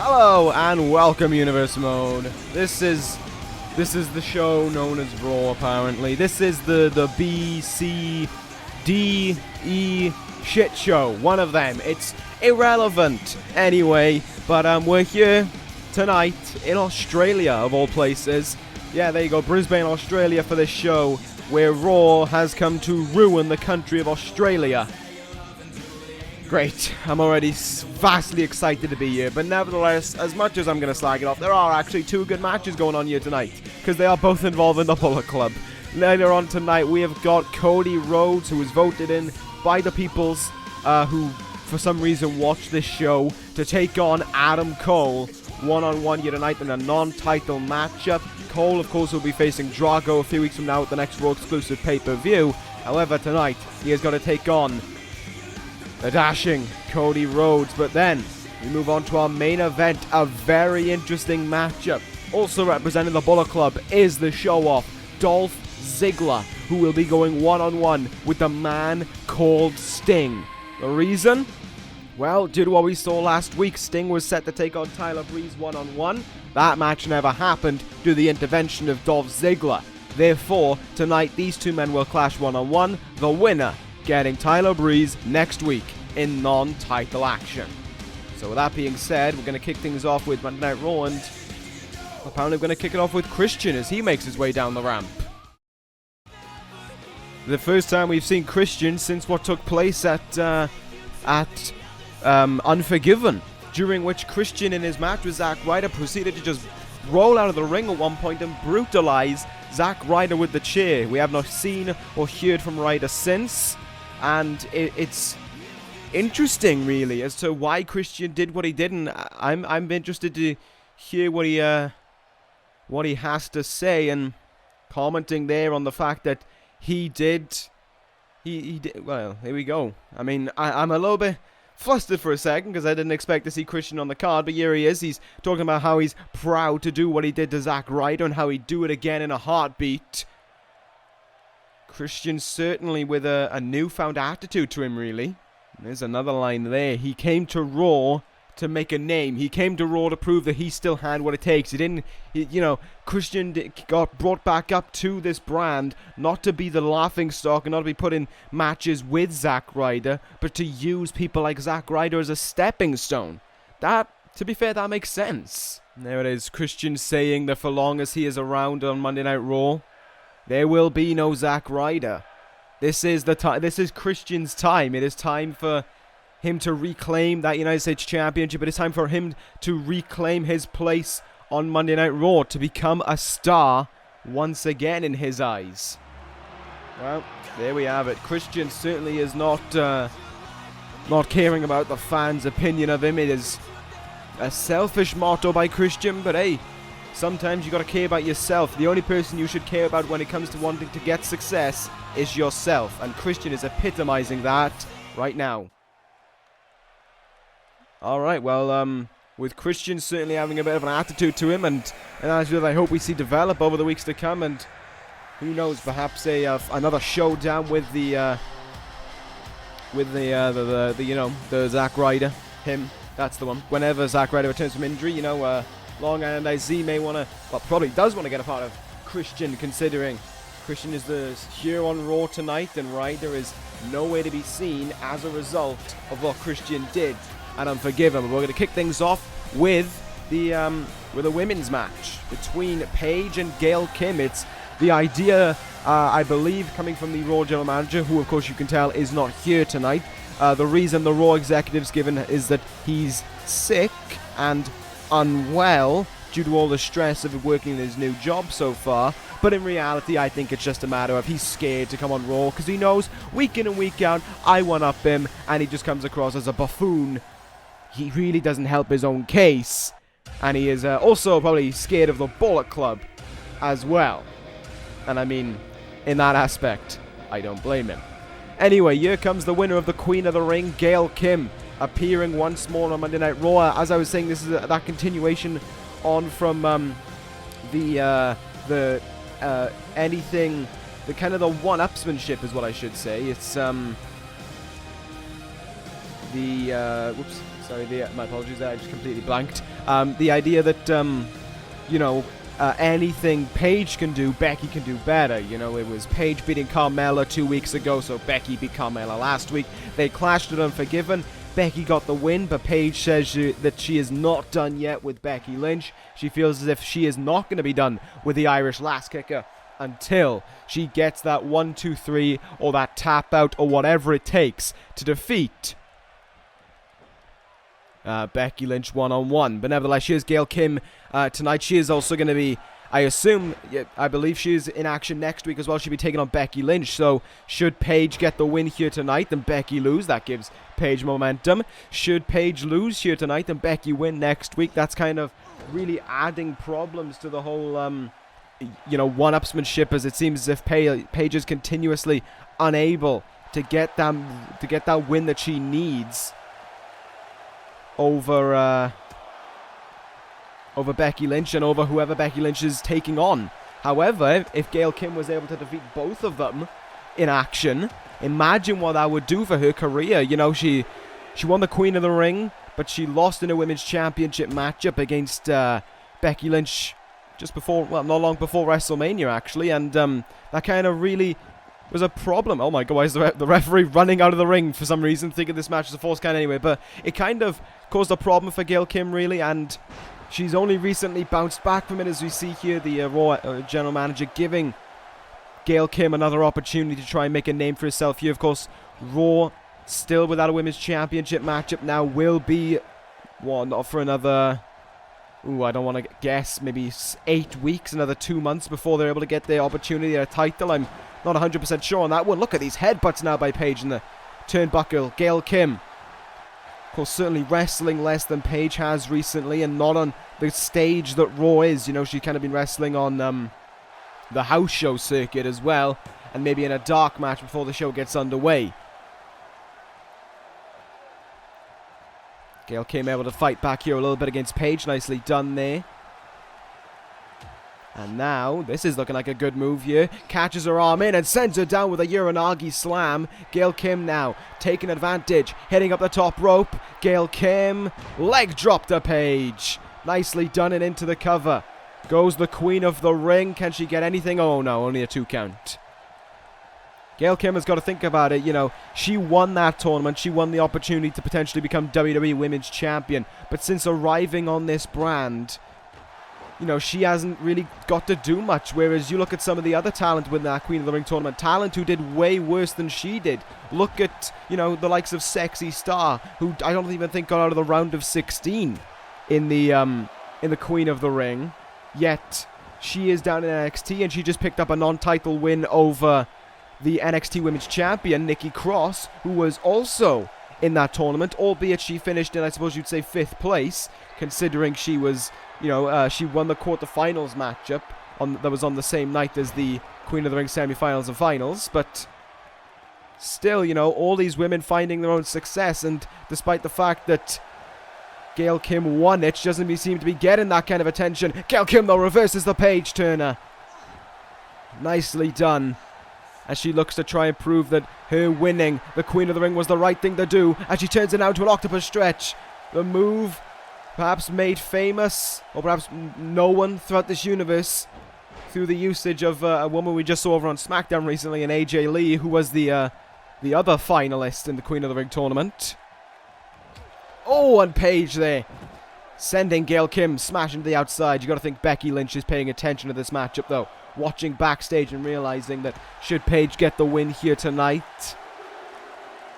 Hello and welcome, Universe Mode. This is the show known as Raw. Apparently, this is the B, C, D, E shit show. One of them. It's irrelevant anyway. But we're here tonight in Australia, of all places. Yeah, there you go, Brisbane, Australia, for this show where Raw has come to ruin the country of Australia. Great, I'm already vastly excited to be here, but nevertheless, as much as I'm going to slag it off, there are actually two good matches going on here tonight, because they are both involving the Bullet Club. Later on tonight, we have got Cody Rhodes, who was voted in by the peoples, who for some reason watch this show, to take on Adam Cole, one-on-one here tonight in a non-title matchup. Cole, of course, will be facing Drago a few weeks from now at the next Raw exclusive pay-per-view. However, tonight, he has got to take on the dashing Cody Rhodes. But then we move on to our main event, a very interesting matchup. Also representing the Bullet Club is the show-off, Dolph Ziggler, who will be going one-on-one with the man called Sting. The reason? Well, due to what we saw last week, Sting was set to take on Tyler Breeze one-on-one. That match never happened due to the intervention of Dolph Ziggler. Therefore, tonight these two men will clash one-on-one. The winner getting Tyler Breeze next week in non-title action. So with that being said, we're going to kick things off with Monday Night Raw, and apparently we're going to kick it off with Christian as he makes his way down the ramp. The first time we've seen Christian since what took place at Unforgiven, during which Christian in his match with Zack Ryder proceeded to just roll out of the ring at one point and brutalize Zack Ryder with the chair. We have not seen or heard from Ryder since, and it's interesting really as to why Christian did what he did, and I'm interested to hear what he has to say, and commenting there on the fact that he did. Well, here we go. I mean, I'm a little bit flustered for a second because I didn't expect to see Christian on the card, but here he is. He's talking about how he's proud to do what he did to Zack Ryder and how he'd do it again in a heartbeat. Christian certainly with a newfound attitude to him, really. There's another line there. He came to Raw to make a name. He came to Raw to prove that he still had what it takes. Christian got brought back up to this brand not to be the laughing stock and not to be put in matches with Zack Ryder, but to use people like Zack Ryder as a stepping stone. That, to be fair, that makes sense. There it is, Christian saying that for long as he is around on Monday Night Raw, there will be no Zack Ryder. This is the time. This is Christian's time. It is time for him to reclaim that United States Championship. It is time for him to reclaim his place on Monday Night Raw, to become a star once again in his eyes. Well, there we have it. Christian certainly is not caring about the fans' opinion of him. It is a selfish motto by Christian, but hey, sometimes you gotta care about yourself. The only person you should care about when it comes to wanting to get success is yourself, and Christian is epitomizing that right now. Alright, well, with Christian certainly having a bit of an attitude to him, and as I hope we see develop over the weeks to come, and who knows, perhaps another showdown with the Zack Ryder, him, that's the one. Whenever Zack Ryder returns from injury, Long Island IZ may want to, well, probably does want to get a part of Christian, considering Christian is here on Raw tonight, and Ryder is nowhere to be seen as a result of what Christian did and Unforgiven. We're going to kick things off with a women's match between Paige and Gail Kim. It's the idea, I believe, coming from the Raw general manager, who of course you can tell is not here tonight. The reason the Raw executive's given is that he's sick and unwell due to all the stress of working in his new job so far. But in reality, I think it's just a matter of he's scared to come on Raw because he knows week in and week out, I one-up him, and he just comes across as a buffoon. He really doesn't help his own case, and he is also probably scared of the Bullet Club as well. And I mean, in that aspect, I don't blame him. Anyway, here comes the winner of the Queen of the Ring, Gail Kim, appearing once more on Monday Night Raw. As I was saying, this is that continuation on from the kind of the one-upsmanship is what I should say. It's whoops, sorry, my apologies there, I just completely blanked. The idea that, anything Paige can do, Becky can do better. You know, it was Paige beating Carmella 2 weeks ago, so Becky beat Carmella last week. They clashed at Unforgiven. Becky got the win, but Paige says that she is not done yet with Becky Lynch. She feels as if she is not going to be done with the Irish Lass Kicker until she gets that 1, 2, 3 or that tap out or whatever it takes to defeat Becky Lynch one-on-one. But nevertheless, she is Gail Kim tonight. She is also going to be, I believe she is in action next week as well. She'll be taking on Becky Lynch. So should Paige get the win here tonight and Becky lose, that gives Paige momentum. Should Paige lose here tonight and Becky win next week, that's kind of really adding problems to the whole, one-upsmanship, as it seems as if Paige is continuously unable to get that win that she needs over Becky Lynch and over whoever Becky Lynch is taking on. However, if Gail Kim was able to defeat both of them in action, imagine what that would do for her career. You know, she won the Queen of the Ring, but she lost in a Women's Championship matchup against Becky Lynch not long before WrestleMania, actually, and that kind of really was a problem. Oh my god, why is the referee running out of the ring for some reason, thinking this match is a false count anyway, but it kind of caused a problem for Gail Kim, really, and she's only recently bounced back from it, as we see here, the Raw general manager giving Gail Kim another opportunity to try and make a name for herself here. Of course, Raw still without a Women's Championship matchup now, will be, not for another, I don't want to guess, maybe 8 weeks, another 2 months before they're able to get their opportunity at a title. I'm not 100% sure on that one. Look at these headbutts now by Paige in the turnbuckle. Gail Kim, of course, certainly wrestling less than Paige has recently, and not on the stage that Raw is. You know, she's kind of been wrestling on the house show circuit as well, and maybe in a dark match before the show gets underway. Gail Kim able to fight back here a little bit against Paige. Nicely done there. And now, this is looking like a good move here. Catches her arm in and sends her down with a Uranagi slam. Gail Kim now taking advantage. Hitting up the top rope. Gail Kim, leg drop to Paige. Nicely done and into the cover. Goes the Queen of the Ring. Can she get anything? Oh no, only a 2 count. Gail Kim has got to think about it. You know, she won that tournament. She won the opportunity to potentially become WWE Women's Champion. But since arriving on this brand, you know, she hasn't really got to do much. Whereas you look at some of the other talent with that Queen of the Ring tournament, talent who did way worse than she did. Look at, you know, the likes of Sexy Star, who I don't even think got out of the round of 16 in the Queen of the Ring. Yet she is down in NXT, and she just picked up a non-title win over the NXT Women's Champion, Nikki Cross, who was also in that tournament, albeit she finished in, I suppose you'd say, 5th place, considering she was, she won the quarterfinals matchup that was on the same night as the Queen of the Ring semifinals and finals. But still, you know, all these women finding their own success, and despite the fact that Gail Kim won it, she doesn't seem to be getting that kind of attention. Gail Kim, though, reverses the Paige turner. Nicely done, as she looks to try and prove that her winning the Queen of the Ring was the right thing to do, as she turns it now to an octopus stretch. The move perhaps made famous, or perhaps known throughout this universe, through the usage of a woman we just saw over on SmackDown recently, in AJ Lee, who was the other finalist in the Queen of the Ring tournament. Oh, and Paige there, sending Gail Kim smashing to the outside. You got to think Becky Lynch is paying attention to this matchup, though, watching backstage and realizing that should Paige get the win here tonight,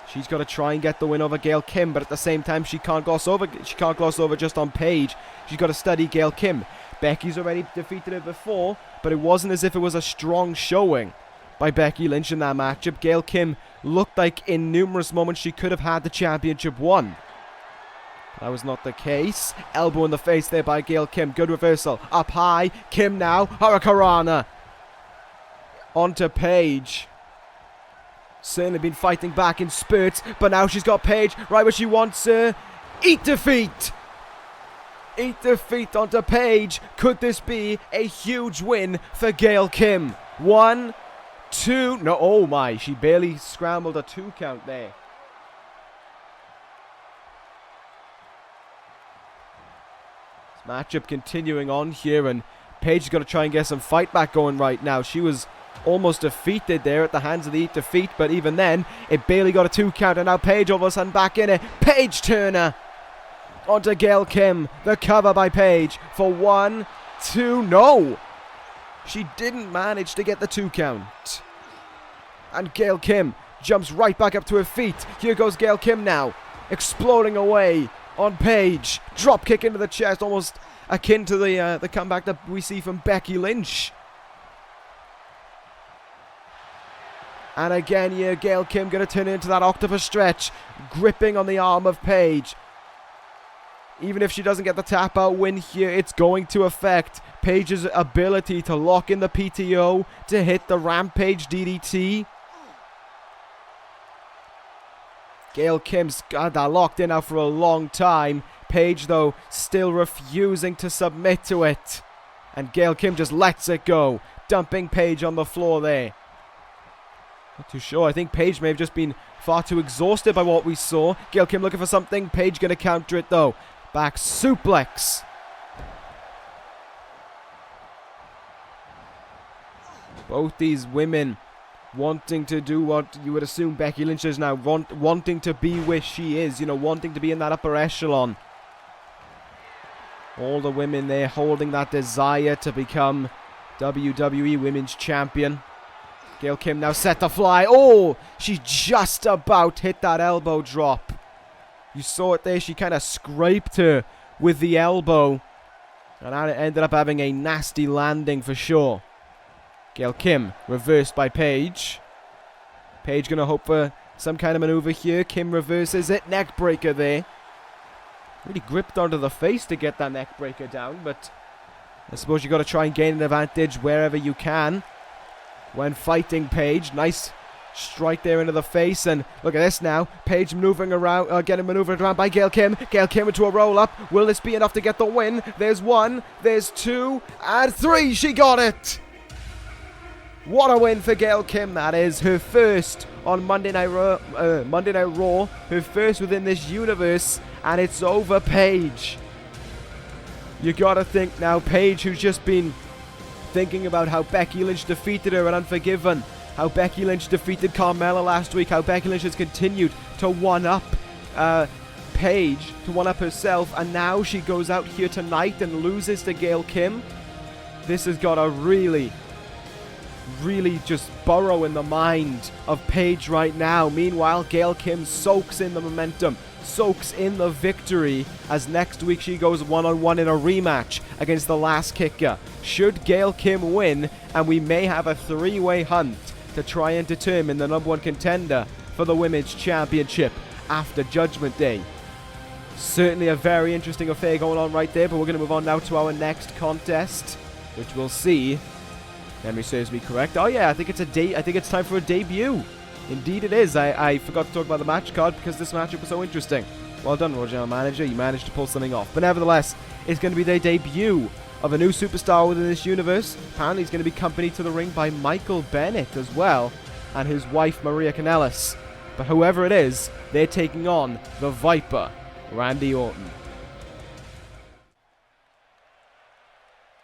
she's got to try and get the win over Gail Kim, but at the same time, she can't gloss over just on Paige. She's got to study Gail Kim. Becky's already defeated her before, but it wasn't as if it was a strong showing by Becky Lynch in that matchup. Gail Kim looked like in numerous moments she could have had the championship won. That was not the case. Elbow in the face there by Gail Kim. Good reversal. Up high. Kim now. Hurricanrana. Onto Paige. Certainly been fighting back in spurts, but now she's got Paige right where she wants her. Eat defeat. Eat defeat onto Paige. Could this be a huge win for Gail Kim? 1, 2. No, oh my. She barely scrambled a 2 count there. Matchup continuing on here, and Paige is going to try and get some fight back going right now. She was almost defeated there at the hands of the Defeat, but even then, it barely got a 2 count, and now Paige all of a sudden back in it. Paige Turner onto Gail Kim. The cover by Paige for 1, 2, no! She didn't manage to get the 2 count. And Gail Kim jumps right back up to her feet. Here goes Gail Kim now, exploding away on Paige. Drop kick into the chest, almost akin to the comeback that we see from Becky Lynch. And again here, Gail Kim going to turn into that octopus stretch, gripping on the arm of Paige. Even if she doesn't get the tap out win here, it's going to affect Paige's ability to lock in the PTO, to hit the Rampage DDT. Gail Kim's got that locked in now for a long time. Paige, though, still refusing to submit to it. And Gail Kim just lets it go, dumping Paige on the floor there. Not too sure. I think Paige may have just been far too exhausted by what we saw. Gail Kim looking for something. Paige going to counter it, though. Back suplex. Both these women wanting to do what you would assume Becky Lynch is now, wanting to be where she is, you know, wanting to be in that upper echelon. All the women there holding that desire to become WWE Women's Champion. Gail Kim now set to fly. Oh, she just about hit that elbow drop. You saw it there, she kind of scraped her with the elbow. And it ended up having a nasty landing for sure. Gail Kim reversed by Paige. Paige going to hope for some kind of maneuver here. Kim reverses it. Neck breaker there. Really gripped onto the face to get that neck breaker down. But I suppose you got to try and gain an advantage wherever you can when fighting Paige. Nice strike there into the face. And look at this now. Paige maneuvering around, getting maneuvered around by Gail Kim. Gail Kim into a roll up. Will this be enough to get the win? There's 1, there's 2, and 3. She got it. What a win for Gail Kim, that is. Her first on Monday Night Raw. Her first within this universe. And it's over Paige. You gotta think now, Paige, who's just been thinking about how Becky Lynch defeated her at Unforgiven. How Becky Lynch defeated Carmella last week. How Becky Lynch has continued to one-up Paige, to one-up herself. And now she goes out here tonight and loses to Gail Kim. This has got a really just burrow in the mind of Paige right now. Meanwhile, Gail Kim soaks in the momentum, soaks in the victory, as next week she goes one-on-one in a rematch against the Last Kicker. Should Gail Kim win, and we may have a 3-way hunt to try and determine the number 1 contender for the Women's Championship after Judgment Day. Certainly a very interesting affair going on right there, but we're going to move on now to our next contest, which we'll see. Memory serves me correct. Oh yeah, I think it's time for a debut. Indeed it is. I forgot to talk about the match card because this matchup was so interesting. Well done, Raw General Manager. You managed to pull something off. But nevertheless, it's going to be the debut of a new superstar within this universe. Apparently, he's going to be accompanied to the ring by Michael Bennett as well, and his wife Maria Kanellis. But whoever it is, they're taking on the Viper, Randy Orton.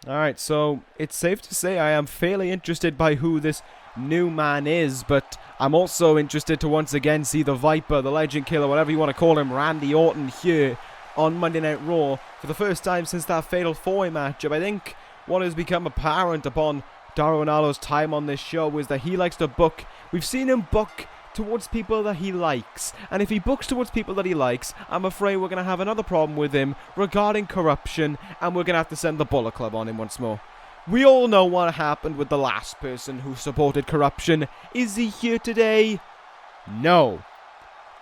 Alright, so it's safe to say I am fairly interested by who this new man is, but I'm also interested to once again see the Viper, the Legend Killer, whatever you want to call him, Randy Orton here on Monday Night Raw for the first time since that Fatal 4-Way matchup. I think what has become apparent upon Dario Ronaldo's time on this show is that he likes to book. We've seen him book towards people that he likes, and if he books towards people that he likes, I'm afraid we're going to have another problem with him regarding corruption, and we're going to have to send the Bullet Club on him once more. We all know what happened with the last person who supported corruption. Is he here today? No.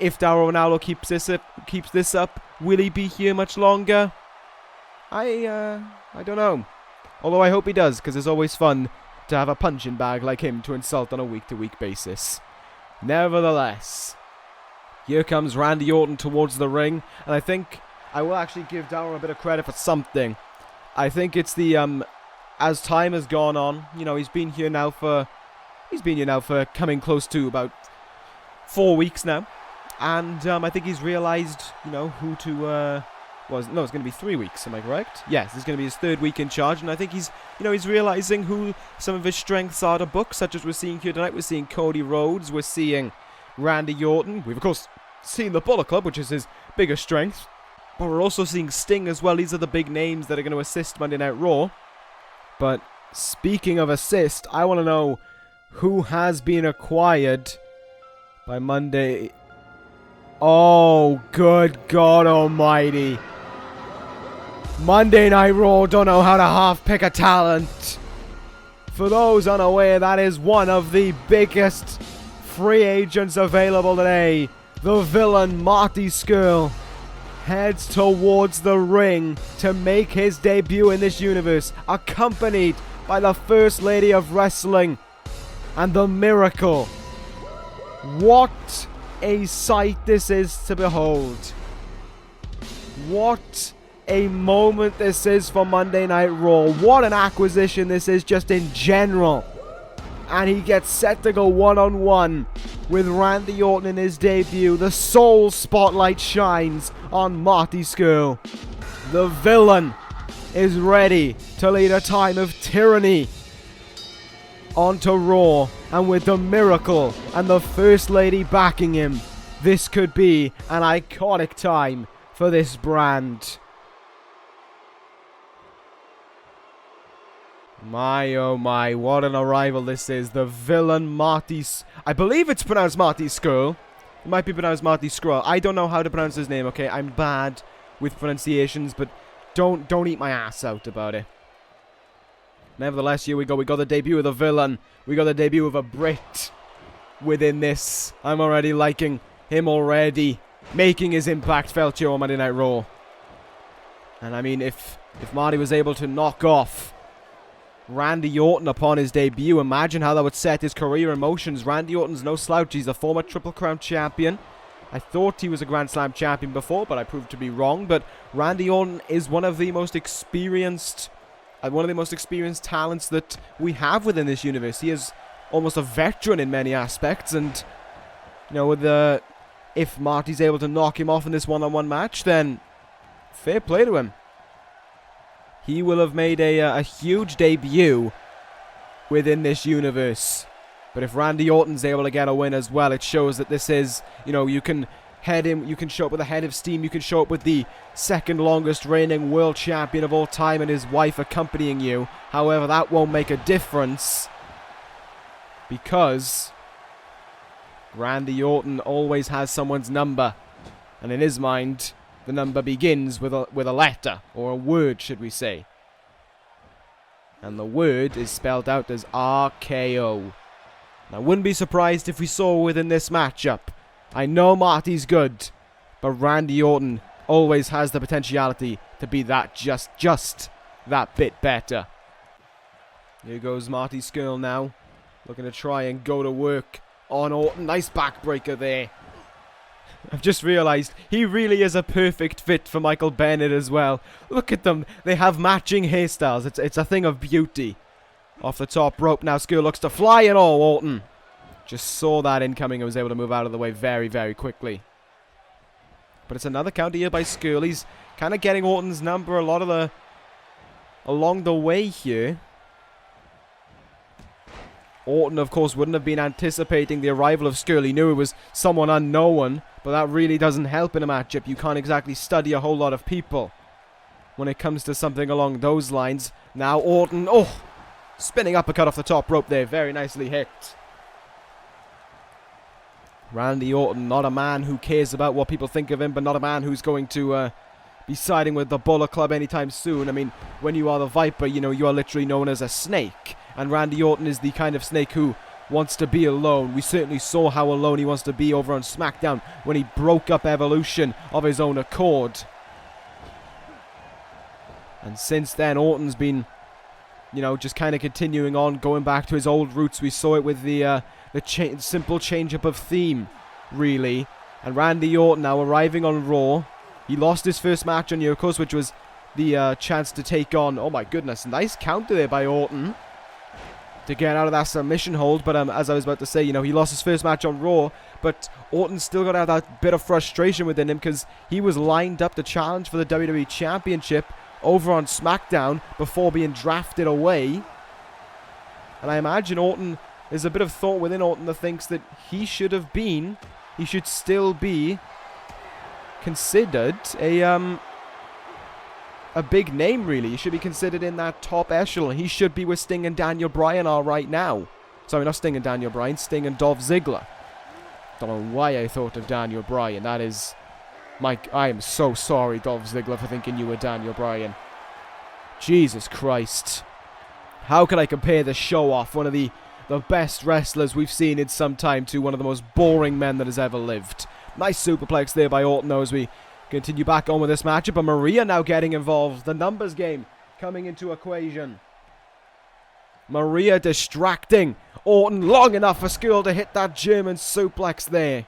If Dario Ronaldo keeps this up, will he be here much longer? I don't know. Although I hope he does, because it's always fun to have a punching bag like him to insult on a week-to-week basis. Nevertheless, here comes Randy Orton towards the ring, and I think I will actually give Dario a bit of credit for something. I think it's the as time has gone on, you know, he's been here now for coming close to about 4 weeks now, and I think he's realized, you know, who no, it's going to be 3 weeks, am I correct? Yes, this is going to be his 3rd week in charge, and I think he's realizing who some of his strengths are to book, such as we're seeing here tonight. We're seeing Cody Rhodes, we're seeing Randy Orton. We've, of course, seen the Bullet Club, which is his biggest strength, but we're also seeing Sting as well. These are the big names that are going to assist Monday Night Raw. But speaking of assist, I want to know who has been acquired by Monday. Oh, good God almighty. Monday Night Raw don't know how to half pick a talent. For those unaware, that is one of the biggest free agents available today. The villain Marty Scurll heads towards the ring to make his debut in this universe, accompanied by the First Lady of Wrestling and the Miracle. What a sight this is to behold. What a moment this is for Monday Night Raw. What an acquisition this is just in general. And he gets set to go one-on-one with Randy Orton in his debut. The sole spotlight shines on Marty Scurll. The villain is ready to lead a time of tyranny onto Raw, and with the Miracle and the First Lady backing him, this could be an iconic time for this brand. My oh my, what an arrival this is. The villain Marty... I believe it's pronounced Marty Scurll. It might be pronounced Marty Scurll. I don't know how to pronounce his name, okay? I'm bad with pronunciations, but don't eat my ass out about it. Nevertheless, here we go. We got the debut of the villain. We got the debut of a Brit within this. I'm already liking him already. Making his impact felt here on Monday Night Raw. And I mean, if Marty was able to knock off Randy Orton upon his debut, imagine how that would set his career in motion. Randy Orton's no slouch. He's a former Triple Crown champion. I thought he was a Grand Slam champion before, but I proved to be wrong. But Randy Orton is one of the most experienced talents that we have within this universe. He is almost a veteran in many aspects, and you know, if Marty's able to knock him off in this one-on-one match, then fair play to him. He will have made a huge debut within this universe. But if Randy Orton's able to get a win as well, it shows that this is, you know, you can show up with a head of steam, you can show up with the second longest reigning world champion of all time and his wife accompanying you. However, that won't make a difference, because Randy Orton always has someone's number, and in his mind, the number begins with a letter, or a word, should we say. And the word is spelled out as RKO. I wouldn't be surprised if we saw within this matchup. I know Marty's good, but Randy Orton always has the potentiality to be that just that bit better. Here goes Marty Scurll now, looking to try and go to work on Orton. Nice backbreaker there. I've just realized he really is a perfect fit for Michael Bennett as well. Look at them. They have matching hairstyles. It's a thing of beauty. Off the top rope now, Scurll looks to fly and all. Orton just saw that incoming and was able to move out of the way very, very quickly. But it's another counter here by Scurll. He's kind of getting Orton's number along the way here. Orton, of course, wouldn't have been anticipating the arrival of Scurll. He knew it was someone unknown, but that really doesn't help in a matchup. You can't exactly study a whole lot of people when it comes to something along those lines. Now Orton, spinning uppercut off the top rope there. Very nicely hit. Randy Orton, not a man who cares about what people think of him, but not a man who's going to be siding with the Bullet Club anytime soon. I mean, when you are the Viper, you know, you are literally known as a snake. And Randy Orton is the kind of snake who wants to be alone. We certainly saw how alone he wants to be over on SmackDown when he broke up Evolution of his own accord. And since then, Orton's been, you know, just kind of continuing on, going back to his old roots. We saw it with the simple change-up of theme, really. And Randy Orton now arriving on Raw. He lost his first match on Yokos, which was the chance to take on... Oh my goodness, nice counter there by Orton. to get out of that submission hold. But as I was about to say, you know, he lost his first match on Raw, but Orton still got to have that bit of frustration within him because he was lined up to challenge for the WWE Championship over on SmackDown before being drafted away. And I imagine Orton, there's a bit of thought within Orton that thinks that he should still be considered a big name, really. He should be considered in that top echelon. He should be where Sting and Daniel Bryan are right now. Sorry, not Sting and Daniel Bryan, Sting and Dolph Ziggler. Don't know why I thought of Daniel Bryan. That is... I am so sorry, Dolph Ziggler, for thinking you were Daniel Bryan. Jesus Christ. How can I compare the show-off, one of the best wrestlers we've seen in some time, to one of the most boring men that has ever lived? Nice superplex there by Orton, though, as we continue back on with this matchup. But Maria now getting involved. The numbers game coming into equation. Maria distracting Orton long enough for Skull to hit that German suplex there.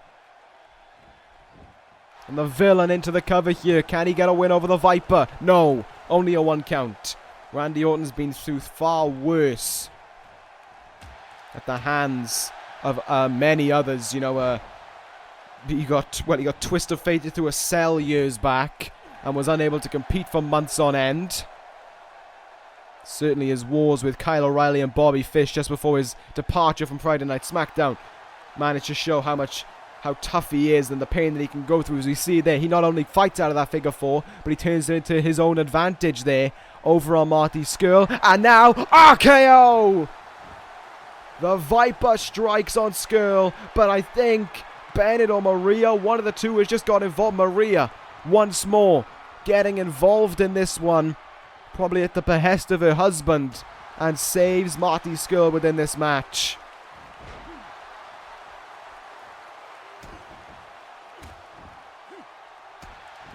And the villain into the cover here. Can he get a win over the Viper? No, only a 1 count. Randy Orton's been through far worse at the hands of many others. You know, he got twisted fated through a cell years back and was unable to compete for months on end. Certainly his wars with Kyle O'Reilly and Bobby Fish just before his departure from Friday Night SmackDown managed to show how tough he is and the pain that he can go through. As we see there, he not only fights out of that figure 4, but he turns it into his own advantage there over on Marty Scurll. And now, RKO! The Viper strikes on Scurll, but I think Bennett or Maria, one of the two, has just got involved. Maria, once more, getting involved in this one, probably at the behest of her husband, and saves Marty Scurll within this match.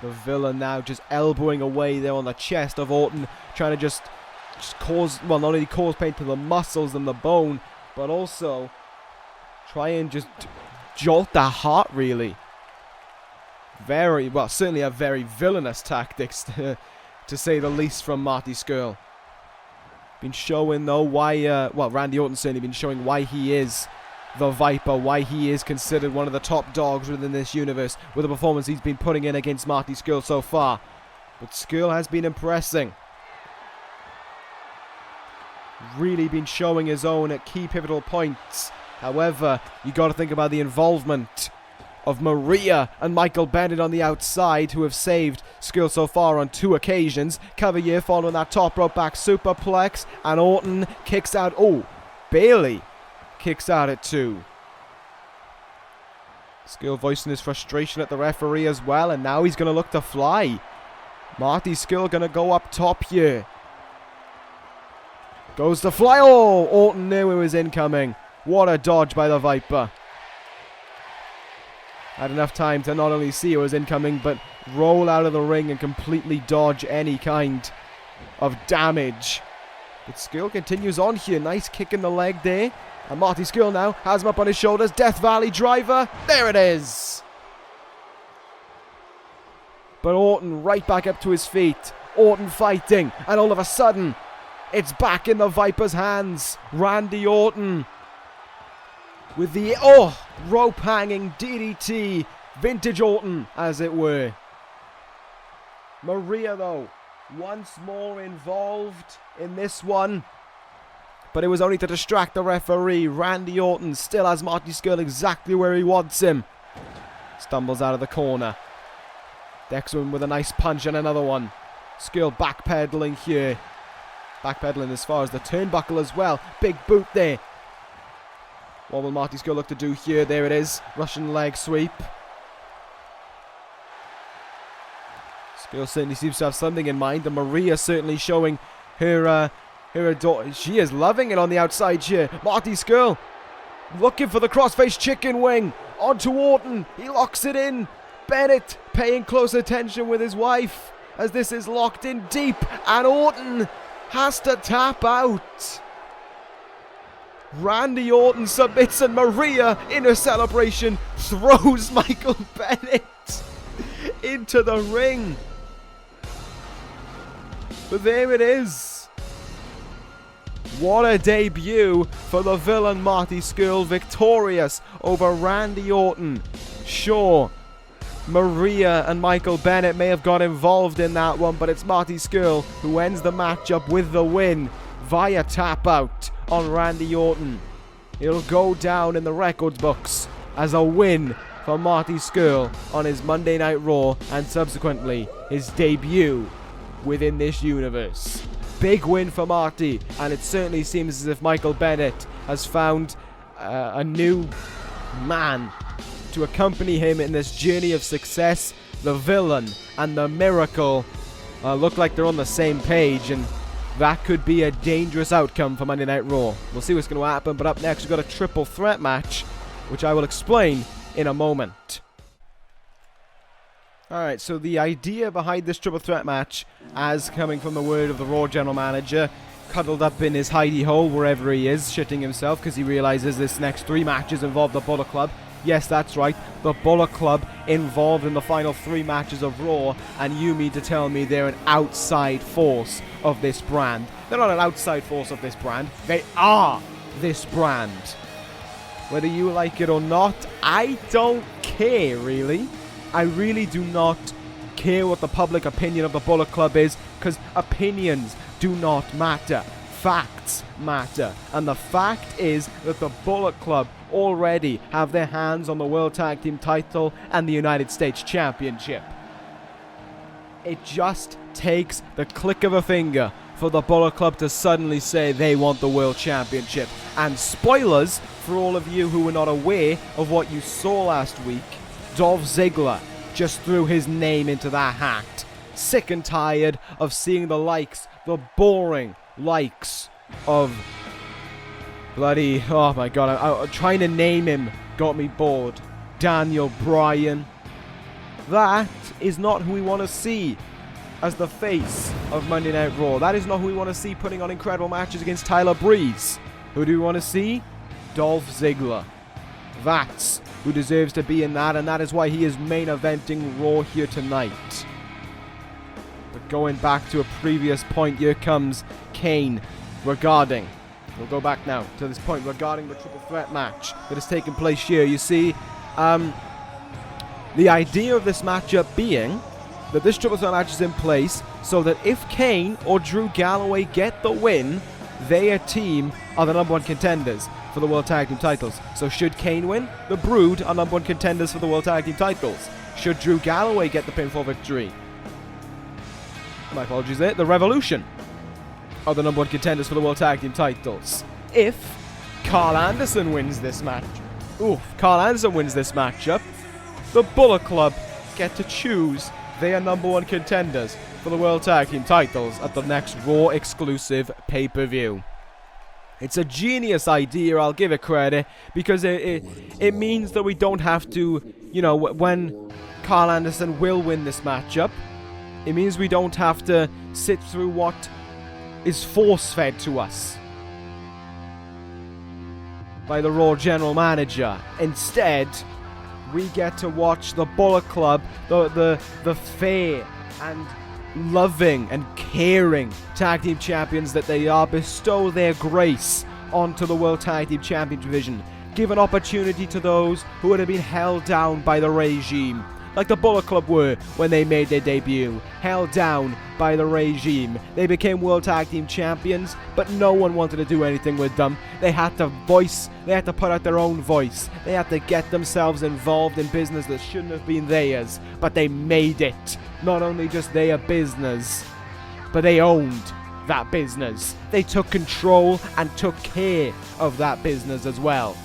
The villain now just elbowing away there on the chest of Orton, trying to just cause, well, not only cause pain to the muscles and the bone, but also try and just jolt the heart, really. Certainly a very villainous tactics, to say the least, from Marty Scurll. Been showing, though, why, Randy Orton's certainly been showing why he is the Viper, why he is considered one of the top dogs within this universe with the performance he's been putting in against Marty Scurll so far. But Scurll has been impressing. Really been showing his own at key pivotal points. However, you got to think about the involvement of Maria and Michael Bennett on the outside, who have saved Scurll so far on 2 occasions. Cover here following that top rope back superplex, and Orton kicks out. Oh, Bailey kicks out at 2. Scurll voicing his frustration at the referee as well, and now he's going to look to fly. Marty Scurll going to go up top here. Goes to fly. Oh, Orton knew it was incoming. What a dodge by the Viper. Had enough time to not only see it was incoming, but roll out of the ring and completely dodge any kind of damage. But Scurll continues on here. Nice kick in the leg there. And Marty Scurll now has him up on his shoulders. Death Valley driver. There it is. But Orton right back up to his feet. Orton fighting. And all of a sudden, it's back in the Viper's hands. Randy Orton with the, rope hanging DDT. Vintage Orton, as it were. Maria, though, once more involved in this one. But it was only to distract the referee. Randy Orton still has Marty Scurll exactly where he wants him. Stumbles out of the corner. Decks him with a nice punch and another one. Scurll backpedaling here. Backpedaling as far as the turnbuckle as well. Big boot there. What will Marty Scurll look to do here? There it is. Russian leg sweep. Scurll certainly seems to have something in mind. And Maria certainly showing her adore. She is loving it on the outside here. Marty Scurll looking for the crossface chicken wing. Onto Orton. He locks it in. Bennett paying close attention with his wife as this is locked in deep. And Orton has to tap out. Randy Orton submits, and Maria, in her celebration, throws Michael Bennett into the ring. But there it is. What a debut for the villain Marty Scurll, victorious over Randy Orton. Sure, Maria and Michael Bennett may have got involved in that one, but it's Marty Scurll who ends the matchup with the win via tap out on Randy Orton. It'll go down in the records books as a win for Marty Scurll on his Monday Night Raw and subsequently his debut within this universe. Big win for Marty, and it certainly seems as if Michael Bennett has found a new man to accompany him in this journey of success. The villain and the miracle look like they're on the same page, and that could be a dangerous outcome for Monday Night Raw. We'll see what's going to happen, but up next we've got a triple threat match, which I will explain in a moment. Alright, so the idea behind this triple threat match, as coming from the word of the Raw general manager, cuddled up in his hidey hole wherever he is, shitting himself because he realizes this next 3 matches involve the Bullet Club. Yes, that's right, the Bullet Club involved in the final 3 matches of Raw, and you mean to tell me they're an outside force of this brand. They're not an outside force of this brand, they are this brand. Whether you like it or not, I don't care, really. I really do not care what the public opinion of the Bullet Club is, because opinions do not matter. Facts matter. And the fact is that the Bullet Club already have their hands on the World Tag Team title and the United States Championship. It just takes the click of a finger for the Bullet Club to suddenly say they want the World Championship. And spoilers for all of you who were not aware of what you saw last week, Dolph Ziggler just threw his name into that hat. Sick and tired of seeing the likes, the boring likes of bloody, oh my god, I'm trying to name him, got me bored. Daniel Bryan. That is not who we want to see as the face of Monday Night Raw. That is not who we want to see putting on incredible matches against Tyler Breeze. Who do we want to see? Dolph Ziggler. That's who deserves to be in that, and that is why he is main eventing Raw here tonight. But going back to a previous point, here comes Kane regarding, we'll go back now to this point regarding the triple threat match that has taken place here. You see, the idea of this matchup being that this triple threat match is in place so that if Kane or Drew Galloway get the win, their team are the number 1 contenders for the World Tag Team titles. So should Kane win, the Brood are number 1 contenders for the World Tag Team titles. Should Drew Galloway get the pinfall victory, my apologies there, the Revolution are the number 1 contenders for the World Tag Team titles. If Karl Anderson wins this match, Karl Anderson wins this matchup, the Bullet Club get to choose they are number 1 contenders for the World Tag Team titles at the next Raw exclusive pay-per-view. It's a genius idea, I'll give it credit, because it means that we don't have to, you know, when Karl Anderson will win this matchup, it means we don't have to sit through what is force-fed to us by the Raw general manager. Instead, we get to watch the Bullet Club, the fair and loving and caring tag team champions that they are, bestow their grace onto the World Tag Team Champion division. Give an opportunity to those who would have been held down by the regime, like the Bullet Club were when they made their debut. Held down by the regime. They became World Tag Team Champions, but no one wanted to do anything with them. They had to put out their own voice. They had to get themselves involved in business that shouldn't have been theirs, but they made it. Not only just their business, but they owned that business. They took control and took care of that business as well.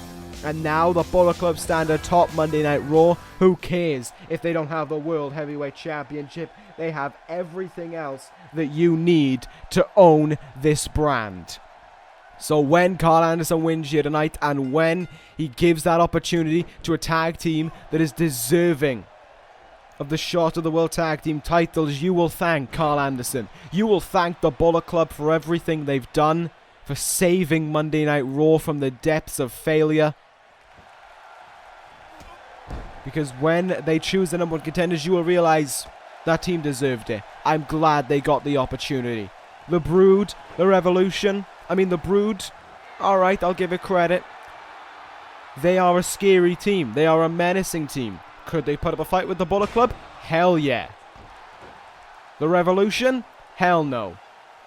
And now the Bullet Club stand atop Monday Night Raw. Who cares if they don't have the World Heavyweight Championship? They have everything else that you need to own this brand. So when Karl Anderson wins here tonight, and when he gives that opportunity to a tag team that is deserving of the shot of the World Tag Team titles, you will thank Karl Anderson. You will thank the Bullet Club for everything they've done, for saving Monday Night Raw from the depths of failure. Because when they choose the number 1 contenders, you will realize that team deserved it. I'm glad they got the opportunity. The Brood, the Revolution, I mean, the Brood, alright, I'll give it credit. They are a scary team. They are a menacing team. Could they put up a fight with the Bullet Club? Hell yeah. The Revolution? Hell no.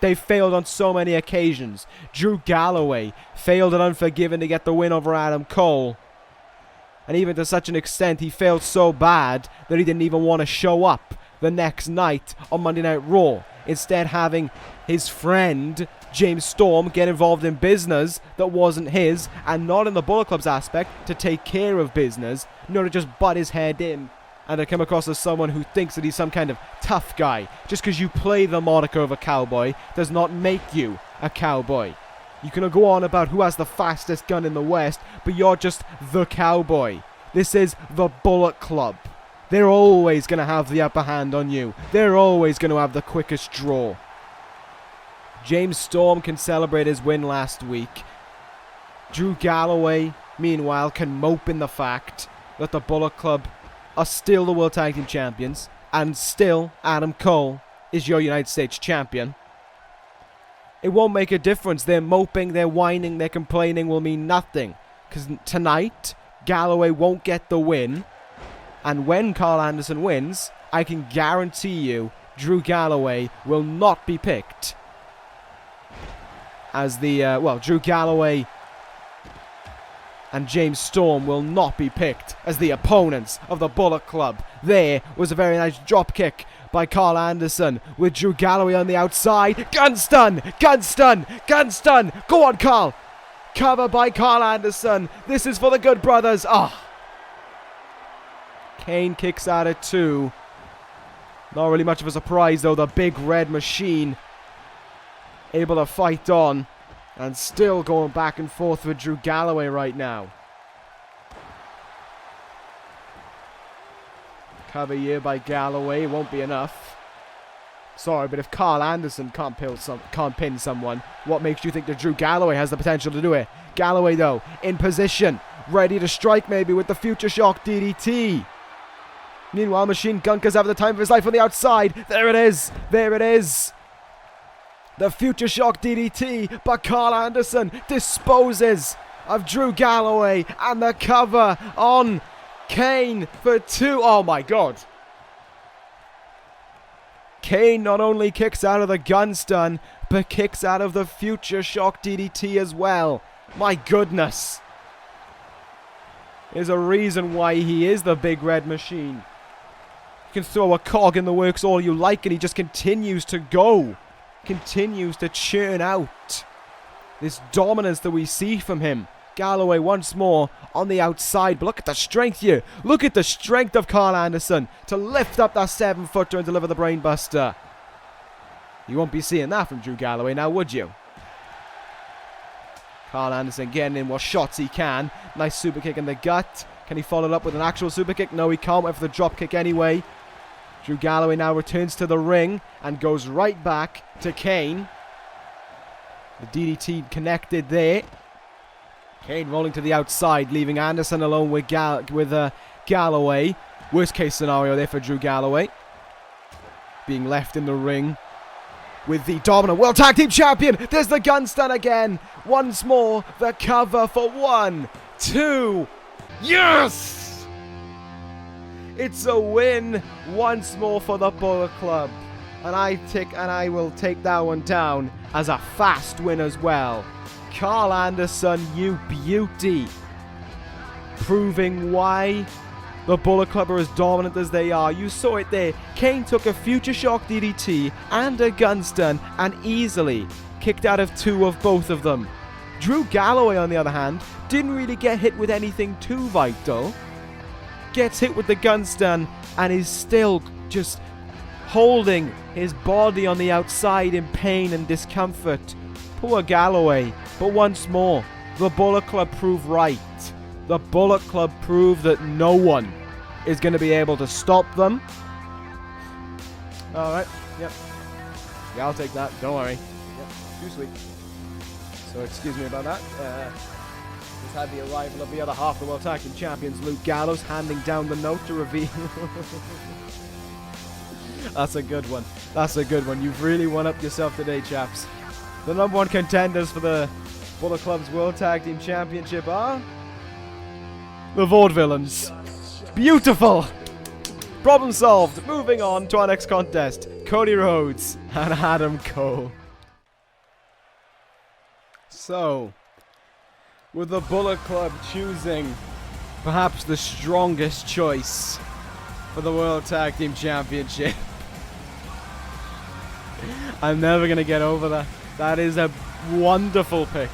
They failed on so many occasions. Drew Galloway failed at Unforgiven to get the win over Adam Cole. And even to such an extent, he failed so bad that he didn't even want to show up the next night on Monday Night Raw. Instead, having his friend James Storm get involved in business that wasn't his, and not in the Bullet Club's aspect to take care of business, no, to just butt his head in and to come across as someone who thinks that he's some kind of tough guy. Just because you play the moniker of a cowboy does not make you a cowboy. You can go on about who has the fastest gun in the West, but you're just the cowboy. This is the Bullet Club. They're always going to have the upper hand on you. They're always going to have the quickest draw. James Storm can celebrate his win last week. Drew Galloway, meanwhile, can mope in the fact that the Bullet Club are still the World Tag Team Champions, and still Adam Cole is your United States Champion. It won't make a difference. They're moping, they're whining, they're complaining will mean nothing. Because tonight, Galloway won't get the win. And when Karl Anderson wins, I can guarantee you Drew Galloway will not be picked as the, Drew Galloway and James Storm will not be picked as the opponents of the Bullet Club. There was a very nice drop kick by Karl Anderson with Drew Galloway on the outside. Gun stun! Gun stun! Gun stun! Go on, Karl! Cover by Karl Anderson. This is for the Good Brothers. Kane kicks out at 2. Not really much of a surprise, though. The big red machine able to fight on. And still going back and forth with Drew Galloway right now. Cover here by Galloway. Won't be enough. Sorry, but if Karl Anderson can't pin someone, what makes you think that Drew Galloway has the potential to do it? Galloway, though, in position. Ready to strike maybe with the Future Shock DDT. Meanwhile, Machine Gunker's having the time of his life on the outside. There it is. There it is. The Future Shock DDT, but Karl Anderson disposes of Drew Galloway, and the cover on Kane for 2. Oh my god. Kane not only kicks out of the gun stun, but kicks out of the Future Shock DDT as well. My goodness. There's a reason why he is the big red machine. You can throw a cog in the works all you like, and he just continues to go. Continues to churn out this dominance that we see from him. Galloway once more on the outside, but look at the strength here. Look at the strength of Karl Anderson to lift up that 7-footer and deliver the brainbuster. You won't be seeing that from Drew Galloway now, would you? Karl Anderson getting in what shots he can. Nice super kick in the gut. Can he follow it up with an actual super kick? No, he can't. Went for the drop kick anyway. Drew Galloway now returns to the ring and goes right back to Kane. The DDT connected there. Kane rolling to the outside, leaving Anderson alone with Galloway. Worst case scenario there for Drew Galloway. Being left in the ring with the dominant World Tag Team Champion. There's the gun stun again. Once more, the cover for 1, 2. Yes! It's a win once more for the Bullet Club. And I will take that one down as a fast win as well. Karl Anderson, you beauty. Proving why the Bullet Club are as dominant as they are. You saw it there. Kane took a Future Shock DDT and a gun stun and easily kicked out of 2 of both of them. Drew Galloway, on the other hand, didn't really get hit with anything too vital. Gets hit with the gun stun and is still just holding his body on the outside in pain and discomfort. Poor Galloway. But once more, the Bullet Club prove right. The Bullet Club prove that no one is going to be able to stop them. Alright, yep. Yeah, I'll take that, don't worry. Yep, too sweet. So excuse me about that. Just had the arrival of the other half of the World Tag Team Champions, Luke Gallows, handing down the note to reveal. That's a good one. That's a good one. You've really won up yourself today, chaps. The number one contenders for the Bullet Club's World Tag Team Championship are the Vaudevillains. Beautiful! Problem solved. Moving on to our next contest. Cody Rhodes and Adam Cole. So, with the Bullet Club choosing perhaps the strongest choice for the World Tag Team Championship. I'm never going to get over that. That is a wonderful pick.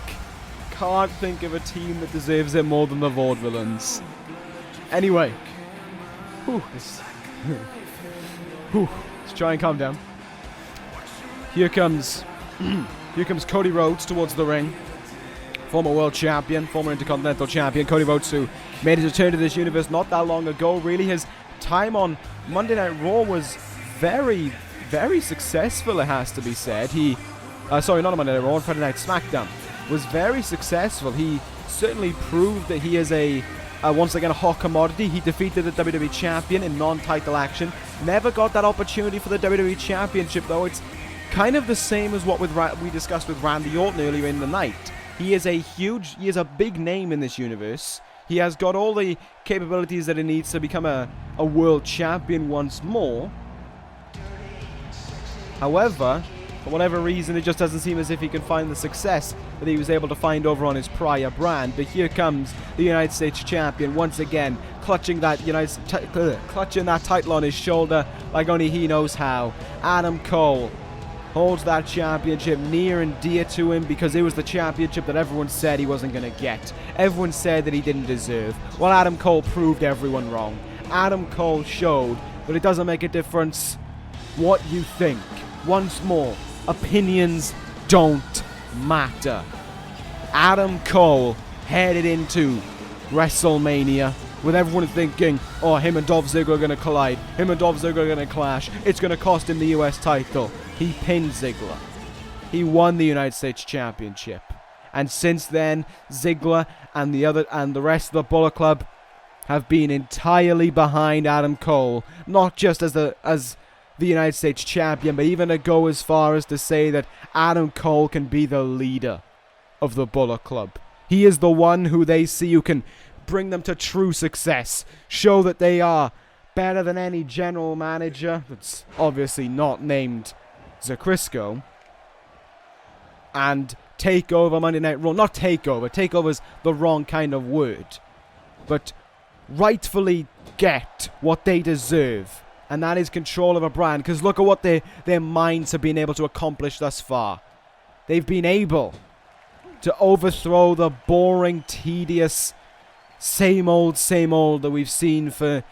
Can't think of a team that deserves it more than the Vaudevillains. Anyway. Let's try and calm down. Here comes Cody Rhodes towards the ring. Former world champion, former intercontinental champion, Cody Rhodes, who made his return to this universe not that long ago. Really, his time on Monday Night Raw was very, very successful, it has to be said. Sorry, not on Monday Night Raw, on Friday Night SmackDown. Was very successful. He certainly proved that he is once again, a hot commodity. He defeated the WWE Champion in non-title action. Never got that opportunity for the WWE Championship, though. It's kind of the same as what we discussed with Randy Orton earlier in the night. He is a big name in this universe. He has got all the capabilities that he needs to become a world champion once more. However, for whatever reason, it just doesn't seem as if he can find the success that he was able to find over on his prior brand. But here comes the United States Champion once again, clutching that title on his shoulder like only he knows how. Adam Cole holds that championship near and dear to him because it was the championship that everyone said he wasn't going to get. Everyone said that he didn't deserve. Well, Adam Cole proved everyone wrong. Adam Cole showed that it doesn't make a difference what you think. Once more, opinions don't matter. Adam Cole headed into WrestleMania with everyone thinking, oh, him and Dolph Ziggler are going to collide. Him and Dolph Ziggler are going to clash. It's going to cost him the US title. He pinned Ziggler. He won the United States Championship. And since then, Ziggler and the rest of the Bullet Club have been entirely behind Adam Cole, not just as the United States Champion, but even to go as far as to say that Adam Cole can be the leader of the Bullet Club. He is the one who they see who can bring them to true success, show that they are better than any general manager that's obviously not named Zakrisco, and take over Monday Night Raw. Not take over. Take over is the wrong kind of word, but rightfully get what they deserve. And that is control of a brand. Because look at what their minds have been able to accomplish thus far. They've been able to overthrow the boring, tedious, same old that we've seen for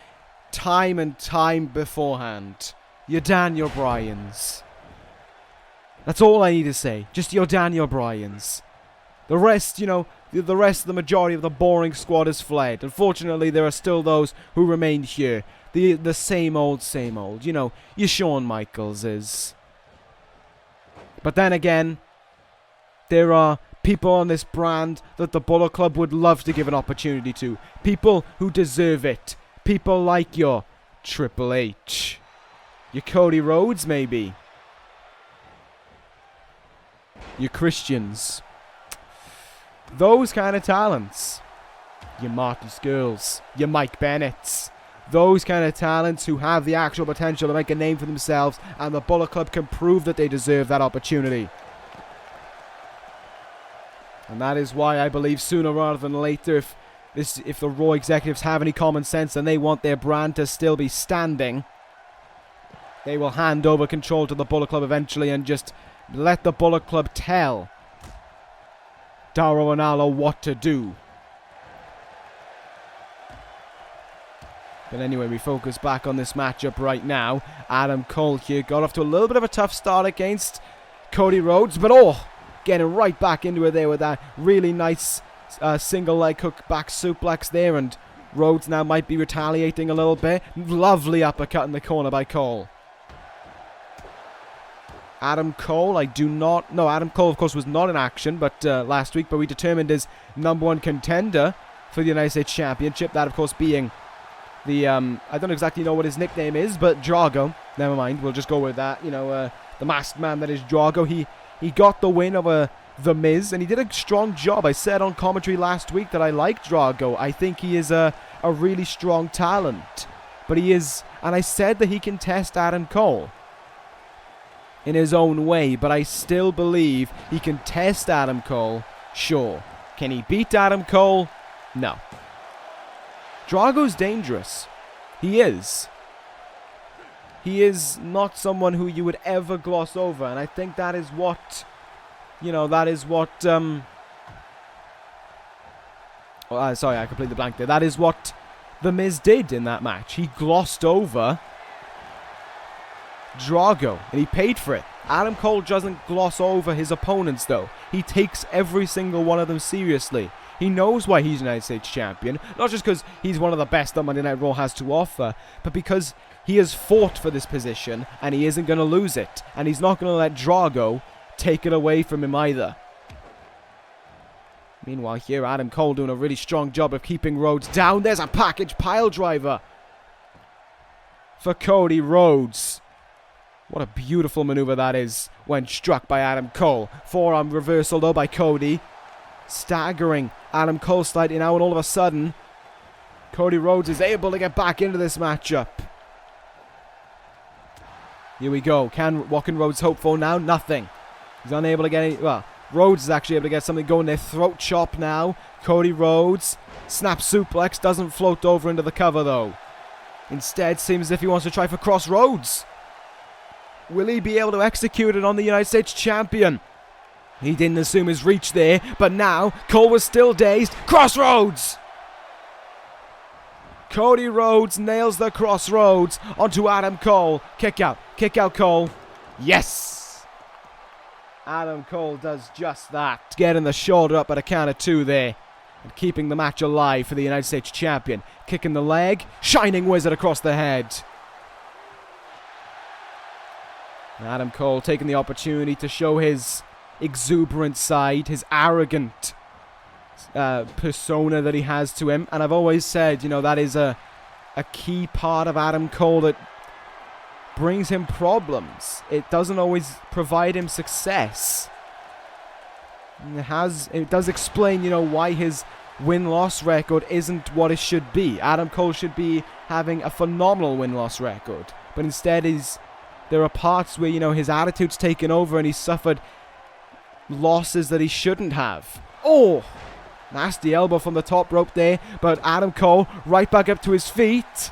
time and time beforehand. Your Daniel Bryans. That's all I need to say. Just your Daniel Bryans. The rest, the majority of the boring squad has fled. Unfortunately, there are still those who remain here. The same old. Your Shawn Michaels is. But then again, there are people on this brand that the Bullet Club would love to give an opportunity to. People who deserve it. People like your Triple H. Your Cody Rhodes, maybe. Your Christians. Those kind of talents. Your Marty Skruls. Your Mike Bennetts. Those kind of talents who have the actual potential to make a name for themselves, and the Bullet Club can prove that they deserve that opportunity. And that is why I believe sooner rather than later, if the Raw executives have any common sense and they want their brand to still be standing, they will hand over control to the Bullet Club eventually and just let the Bullet Club tell Dauro Ranallo what to do. But anyway, we focus back on this matchup right now. Adam Cole here got off to a little bit of a tough start against Cody Rhodes, but getting right back into it there with that really nice single leg hook back suplex there, and Rhodes now might be retaliating a little bit. Lovely uppercut in the corner by Cole. Adam Cole, Adam Cole, of course, was not in action last week, but we determined his number one contender for the United States Championship. That, of course, being the, I don't exactly know what his nickname is, but Drago. Never mind, we'll just go with that. The masked man that is Drago. He got the win over The Miz, and he did a strong job. I said on commentary last week that I like Drago. I think he is a really strong talent. But he is, and I said that he can test Adam Cole in his own way, but I still believe he can test Adam Cole, sure. Can he beat Adam Cole? No. Drago's dangerous. He is. He is not someone who you would ever gloss over, and I think that is what, sorry, I completely blanked there. That is what The Miz did in that match. He glossed over Drago, and he paid for it. Adam Cole doesn't gloss over his opponents, though. He takes every single one of them seriously. He knows why he's United States Champion, not just because he's one of the best that Monday Night Raw has to offer, but because he has fought for this position, and he isn't going to lose it, and he's not going to let Drago take it away from him either. Meanwhile here, Adam Cole doing a really strong job of keeping Rhodes down. There's a package pile driver for Cody Rhodes. What a beautiful maneuver that is when struck by Adam Cole. Forearm reversal though by Cody. Staggering Adam Cole slightly now, and all of a sudden Cody Rhodes is able to get back into this matchup. Here we go. What can Rhodes hope for now? Nothing. He's unable to get any... Well, Rhodes is actually able to get something going there. Throat chop now. Cody Rhodes. Snap suplex. Doesn't float over into the cover though. Instead, seems as if he wants to try for Crossroads. Will he be able to execute it on the United States Champion? He didn't assume his reach there, but now Cole was still dazed. Crossroads! Cody Rhodes nails the Crossroads onto Adam Cole. Kick out Cole. Yes! Adam Cole does just that. Getting the shoulder up at a count of 2 there. And keeping the match alive for the United States Champion. Kicking the leg. Shining Wizard across the head. Adam Cole taking the opportunity to show his exuberant side, his arrogant persona that he has to him. And I've always said, that is a key part of Adam Cole that brings him problems. It doesn't always provide him success. It does explain, why his win-loss record isn't what it should be. Adam Cole should be having a phenomenal win-loss record. But instead there are parts where, his attitude's taken over and he's suffered losses that he shouldn't have. Oh! Nasty elbow from the top rope there, but Adam Cole right back up to his feet.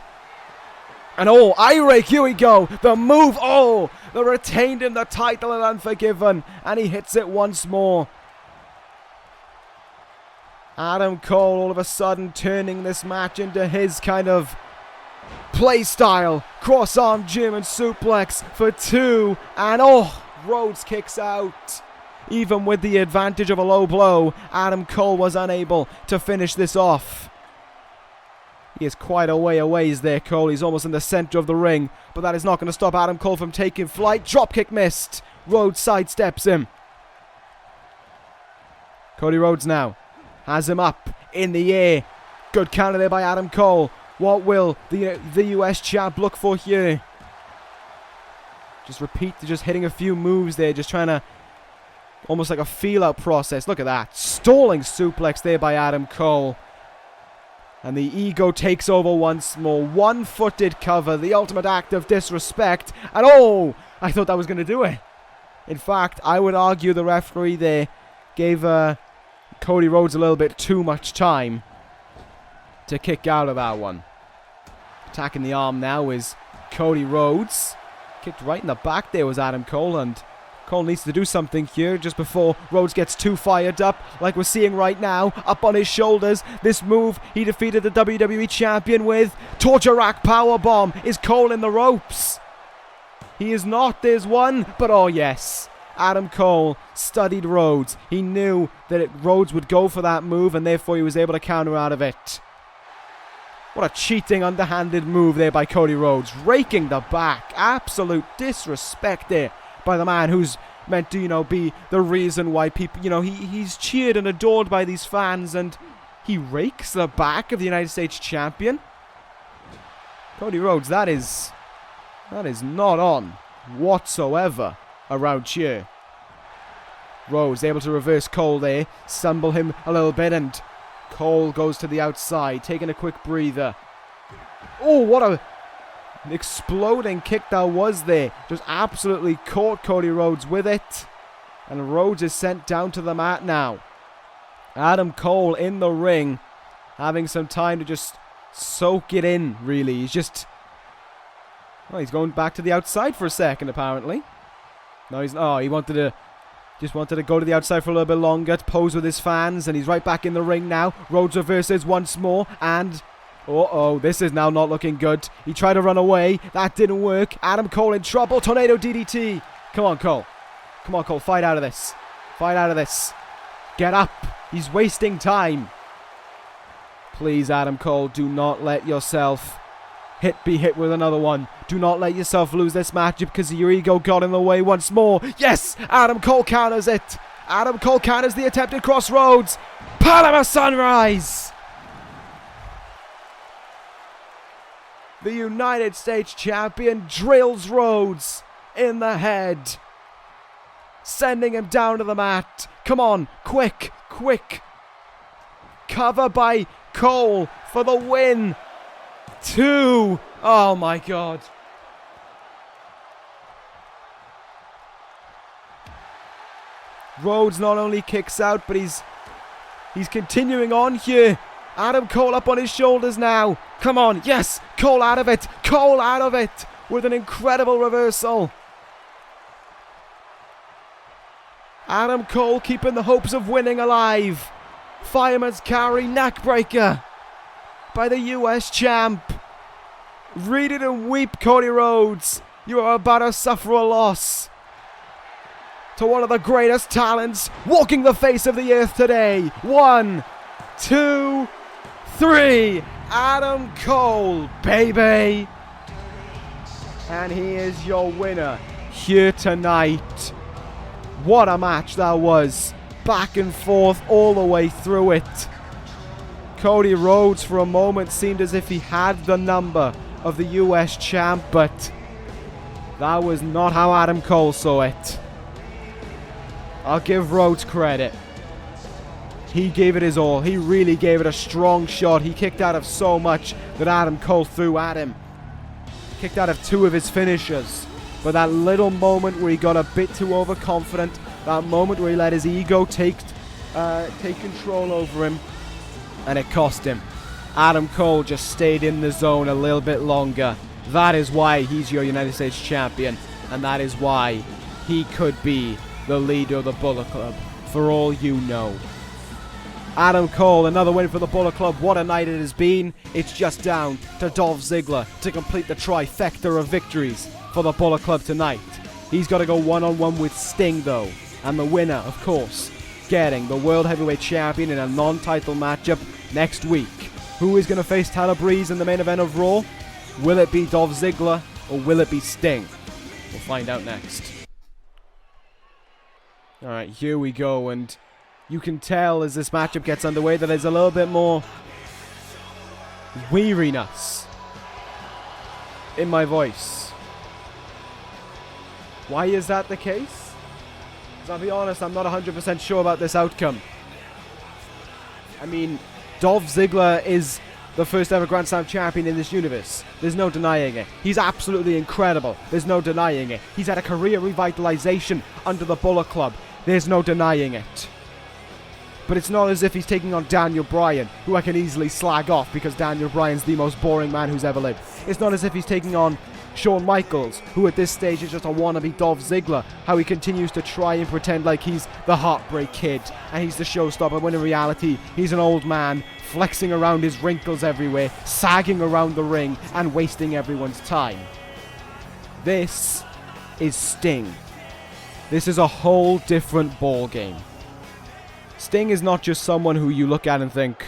And eye rake, here we go. The move, the retained in the title and Unforgiven. And he hits it once more. Adam Cole all of a sudden turning this match into his kind of play style. Cross-arm German suplex for 2. And Rhodes kicks out. Even with the advantage of a low blow, Adam Cole was unable to finish this off. He is quite a way away there, Cole. He's almost in the center of the ring. But that is not going to stop Adam Cole from taking flight. Dropkick missed. Rhodes sidesteps him. Cody Rhodes now has him up in the air. Good counter there by Adam Cole. What will the US champ look for here? Just hitting a few moves there. Just trying to... Almost like a feel-out process. Look at that. Stalling suplex there by Adam Cole. And the ego takes over once more. One-footed cover. The ultimate act of disrespect. And I thought that was going to do it. In fact, I would argue the referee there gave Cody Rhodes a little bit too much time to kick out of that one. Attacking the arm now is Cody Rhodes. Kicked right in the back there was Adam Cole, and Cole needs to do something here just before Rhodes gets too fired up, like we're seeing right now, up on his shoulders. This move he defeated the WWE Champion with. Torture Rack Powerbomb. Is Cole in the ropes? He is not. There's one, but yes. Adam Cole studied Rhodes. He knew that Rhodes would go for that move, and therefore he was able to counter out of it. What a cheating, underhanded move there by Cody Rhodes. Raking the back. Absolute disrespect there by the man who's meant to, be the reason why people, he's cheered and adored by these fans, and he rakes the back of the United States Champion. Cody Rhodes, that is not on whatsoever around here. Rhodes able to reverse Cole there. Stumble him a little bit, and Cole goes to the outside, taking a quick breather. Oh, what an exploding kick that was there. Just absolutely caught Cody Rhodes with it. And Rhodes is sent down to the mat now. Adam Cole in the ring, having some time to just soak it in, really. He's just... well, he's going back to the outside for a second, apparently. No, he's... oh, he wanted to... just wanted to go to the outside for a little bit longer, to pose with his fans, and he's right back in the ring now. Rhodes reverses once more, and... uh-oh, this is now not looking good. He tried to run away. That didn't work. Adam Cole in trouble. Tornado DDT. Come on, Cole. Come on, Cole. Fight out of this. Fight out of this. Get up. He's wasting time. Please, Adam Cole, do not let yourself be hit with another one. Do not let yourself lose this match because your ego got in the way once more. Yes! Adam Cole counters it. Adam Cole counters the attempted crossroads. Panama Sunrise! The United States Champion drills Rhodes in the head, sending him down to the mat. Come on, quick, quick. Cover by Cole for the win. 2. Oh my God. Rhodes not only kicks out, but he's continuing on here. Adam Cole up on his shoulders now. Come on, yes, Cole out of it. Cole out of it with an incredible reversal. Adam Cole keeping the hopes of winning alive. Fireman's carry neckbreaker by the US champ. Read it and weep, Cody Rhodes. You are about to suffer a loss to one of the greatest talents walking the face of the earth today. 1, 2, 3. Adam Cole, baby. And he is your winner here tonight. What a match that was. Back and forth all the way through it. Cody Rhodes for a moment seemed as if he had the number of the US champ, but that was not how Adam Cole saw it. I'll give Rhodes credit. He gave it his all. He really gave it a strong shot. He kicked out of so much that Adam Cole threw at him. Kicked out of 2 of his finishers. But that little moment where he got a bit too overconfident, that moment where he let his ego take control over him, and it cost him. Adam Cole just stayed in the zone a little bit longer. That is why he's your United States champion, and that is why he could be the leader of the Bullet Club, for all you know. Adam Cole, another win for the Bullet Club. What a night it has been. It's just down to Dolph Ziggler to complete the trifecta of victories for the Bullet Club tonight. He's got to go one-on-one with Sting, though. And the winner, of course, getting the World Heavyweight Champion in a non-title matchup next week. Who is going to face Tyler Breeze in the main event of Raw? Will it be Dolph Ziggler or will it be Sting? We'll find out next. Alright, here we go, and you can tell as this matchup gets underway that there's a little bit more weariness in my voice. Why is that the case? Because I'll be honest, I'm not 100% sure about this outcome. I mean, Dolph Ziggler is the first ever Grand Slam champion in this universe. There's no denying it. He's absolutely incredible. There's no denying it. He's had a career revitalization under the Bullet Club. There's no denying it. But it's not as if he's taking on Daniel Bryan, who I can easily slag off because Daniel Bryan's the most boring man who's ever lived. It's not as if he's taking on Shawn Michaels, who at this stage is just a wannabe Dolph Ziggler, how he continues to try and pretend like he's the Heartbreak Kid and he's the showstopper, when in reality he's an old man flexing around his wrinkles everywhere, sagging around the ring and wasting everyone's time. This is Sting. This is a whole different ball game. Sting is not just someone who you look at and think,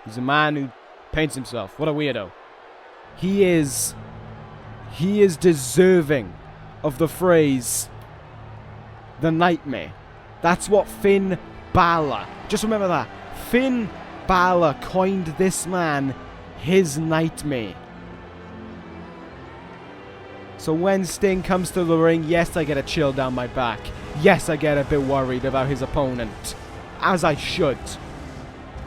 he's a man who paints himself. What a weirdo. He is deserving of the phrase, the Nightmare. That's what Finn Balor, just remember that. Finn Balor coined this man his Nightmare. So when Sting comes to the ring, yes, I get a chill down my back. yes, I get a bit worried about his opponent, as I should.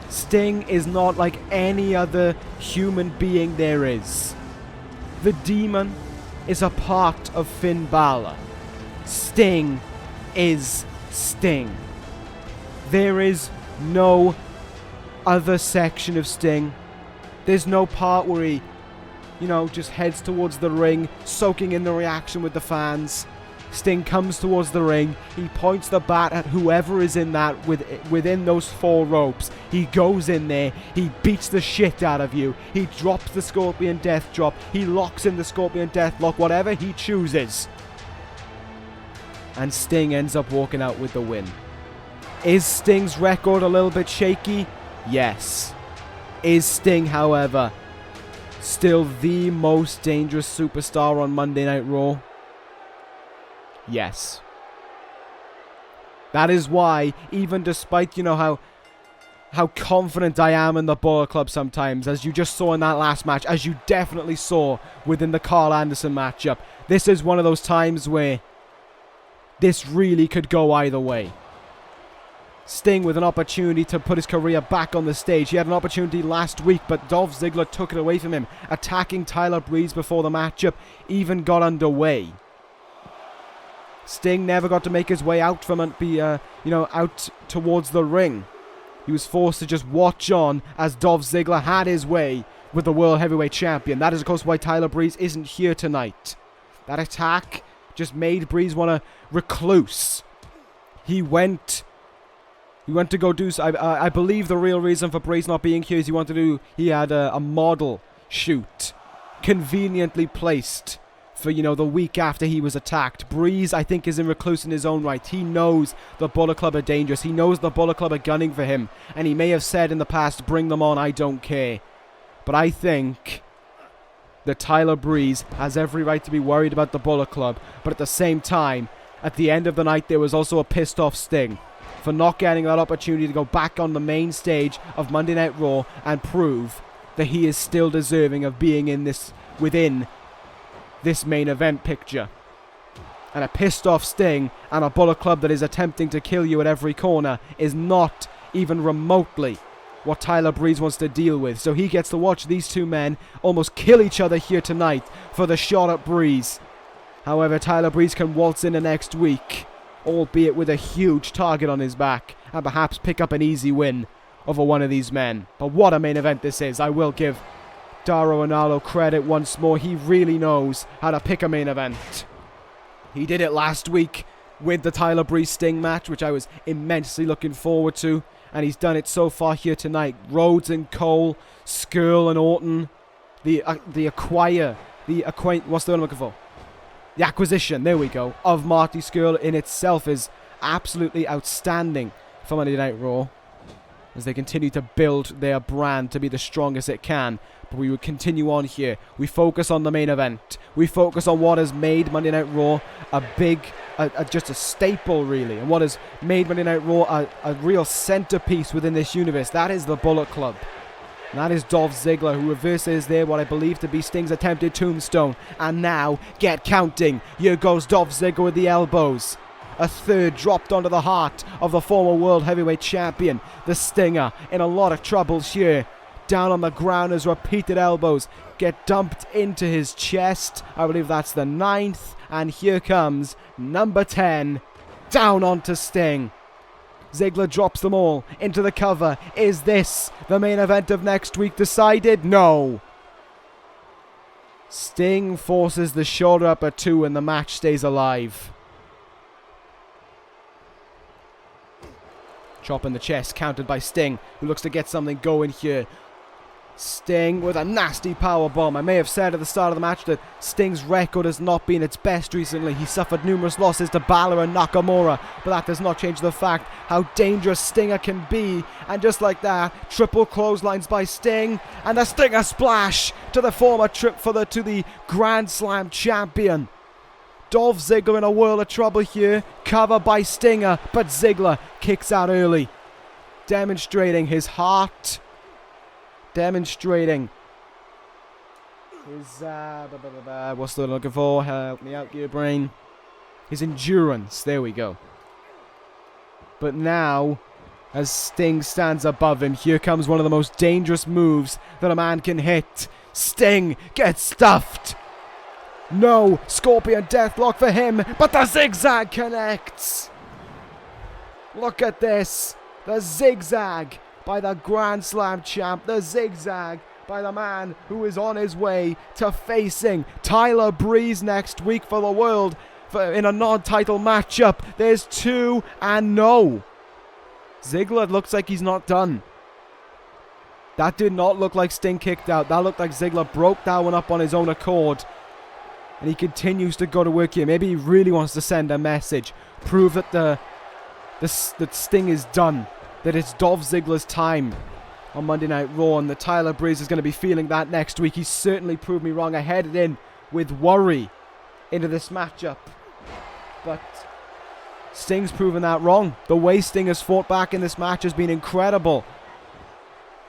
Sting is not like any other human being there is. The demon is a part of Finn Balor. Sting is Sting. There is no other section of Sting. There's no part where he, just heads towards the ring, soaking in the reaction with the fans. Sting comes towards the ring. He points the bat at whoever is in that within those 4 ropes. He goes in there. He beats the shit out of you. He drops the Scorpion Death Drop. He locks in the Scorpion Death Lock, whatever he chooses. And Sting ends up walking out with the win. Is Sting's record a little bit shaky? Yes. Is Sting, however, still the most dangerous superstar on Monday Night Raw? Yes. That is why, even despite, how confident I am in the Bullet Club sometimes, as you just saw in that last match, as you definitely saw within the Karl Anderson matchup, this is one of those times where this really could go either way. Sting with an opportunity to put his career back on the stage. He had an opportunity last week, but Dolph Ziggler took it away from him, attacking Tyler Breeze before the matchup even got underway. Sting never got to make his way out from out towards the ring. He was forced to just watch on as Dolph Ziggler had his way with the World Heavyweight Champion. That is, of course, why Tyler Breeze isn't here tonight. That attack just made Breeze want to recluse. He went to go do... I believe the real reason for Breeze not being here is he had a model shoot conveniently placed for, the week after he was attacked. Breeze, I think, is in recluse in his own right. He knows the Bullet Club are dangerous. He knows the Bullet Club are gunning for him. And he may have said in the past, bring them on, I don't care. But I think that Tyler Breeze has every right to be worried about the Bullet Club. But at the same time, at the end of the night, there was also a pissed off Sting for not getting that opportunity to go back on the main stage of Monday Night Raw and prove that he is still deserving of being within this main event picture. And a pissed off Sting and a Bullet Club that is attempting to kill you at every corner is not even remotely what Tyler Breeze wants to deal with. So he gets to watch these two men almost kill each other here tonight for the shot at Breeze. However, Tyler Breeze can waltz into next week, albeit with a huge target on his back, and perhaps pick up an easy win over one of these men. But what a main event this is. I will give Dario Arnaldo credit once more. He really knows how to pick a main event. He did it last week with the Tyler Breeze Sting match, which I was immensely looking forward to, and he's done it so far here tonight. Rhodes and Cole, Skrull and Orton, the acquisition, there we go, of Marty Skrull in itself is absolutely outstanding for Monday Night Raw, as they continue to build their brand to be the strongest it can. But we would continue on here. We focus on the main event. We focus on what has made Monday Night Raw just a staple, really, and what has made Monday Night Raw a real centerpiece within this universe. That is the Bullet Club. And that is Dolph Ziggler, who reverses there what I believe to be Sting's attempted tombstone. And now, get counting. Here goes Dolph Ziggler with the elbows. A third dropped onto the heart of the former World Heavyweight Champion. The Stinger in a lot of troubles here. Down on the ground as repeated elbows get dumped into his chest. I believe that's the 9th. And here comes number 10. Down onto Sting. Ziggler drops them all into the cover. Is this the main event of next week decided? No. Sting forces the shoulder up at 2 and the match stays alive. Chop in the chest, countered by Sting, who looks to get something going here. Sting with a nasty powerbomb. I may have said at the start of the match that Sting's record has not been its best recently. He suffered numerous losses to Balor and Nakamura, but that does not change the fact how dangerous Stinger can be. And just like that, triple clotheslines by Sting, and the Stinger splash to the to the Grand Slam champion. Dolph Ziggler in a world of trouble here, covered by Stinger, but Ziggler kicks out early, demonstrating his heart. Demonstrating his, what's the word I'm looking for? Help me out, gear brain. His endurance. There we go. But now, as Sting stands above him, here comes one of the most dangerous moves that a man can hit. Sting gets stuffed. No, Scorpion Deathlock for him, but the zigzag connects. Look at this. The zigzag by the Grand Slam champ. The zigzag by the man who is on his way to facing Tyler Breeze next week for the world in a non-title matchup. There's 2 and no. Ziggler looks like he's not done. That did not look like Sting kicked out. That looked like Ziggler broke that one up on his own accord. And he continues to go to work here. Maybe he really wants to send a message. Prove that that Sting is done. That it's Dolph Ziggler's time on Monday Night Raw. And that Tyler Breeze is going to be feeling that next week. He certainly proved me wrong. I headed in with worry into this matchup. But Sting's proven that wrong. The way Sting has fought back in this match has been incredible.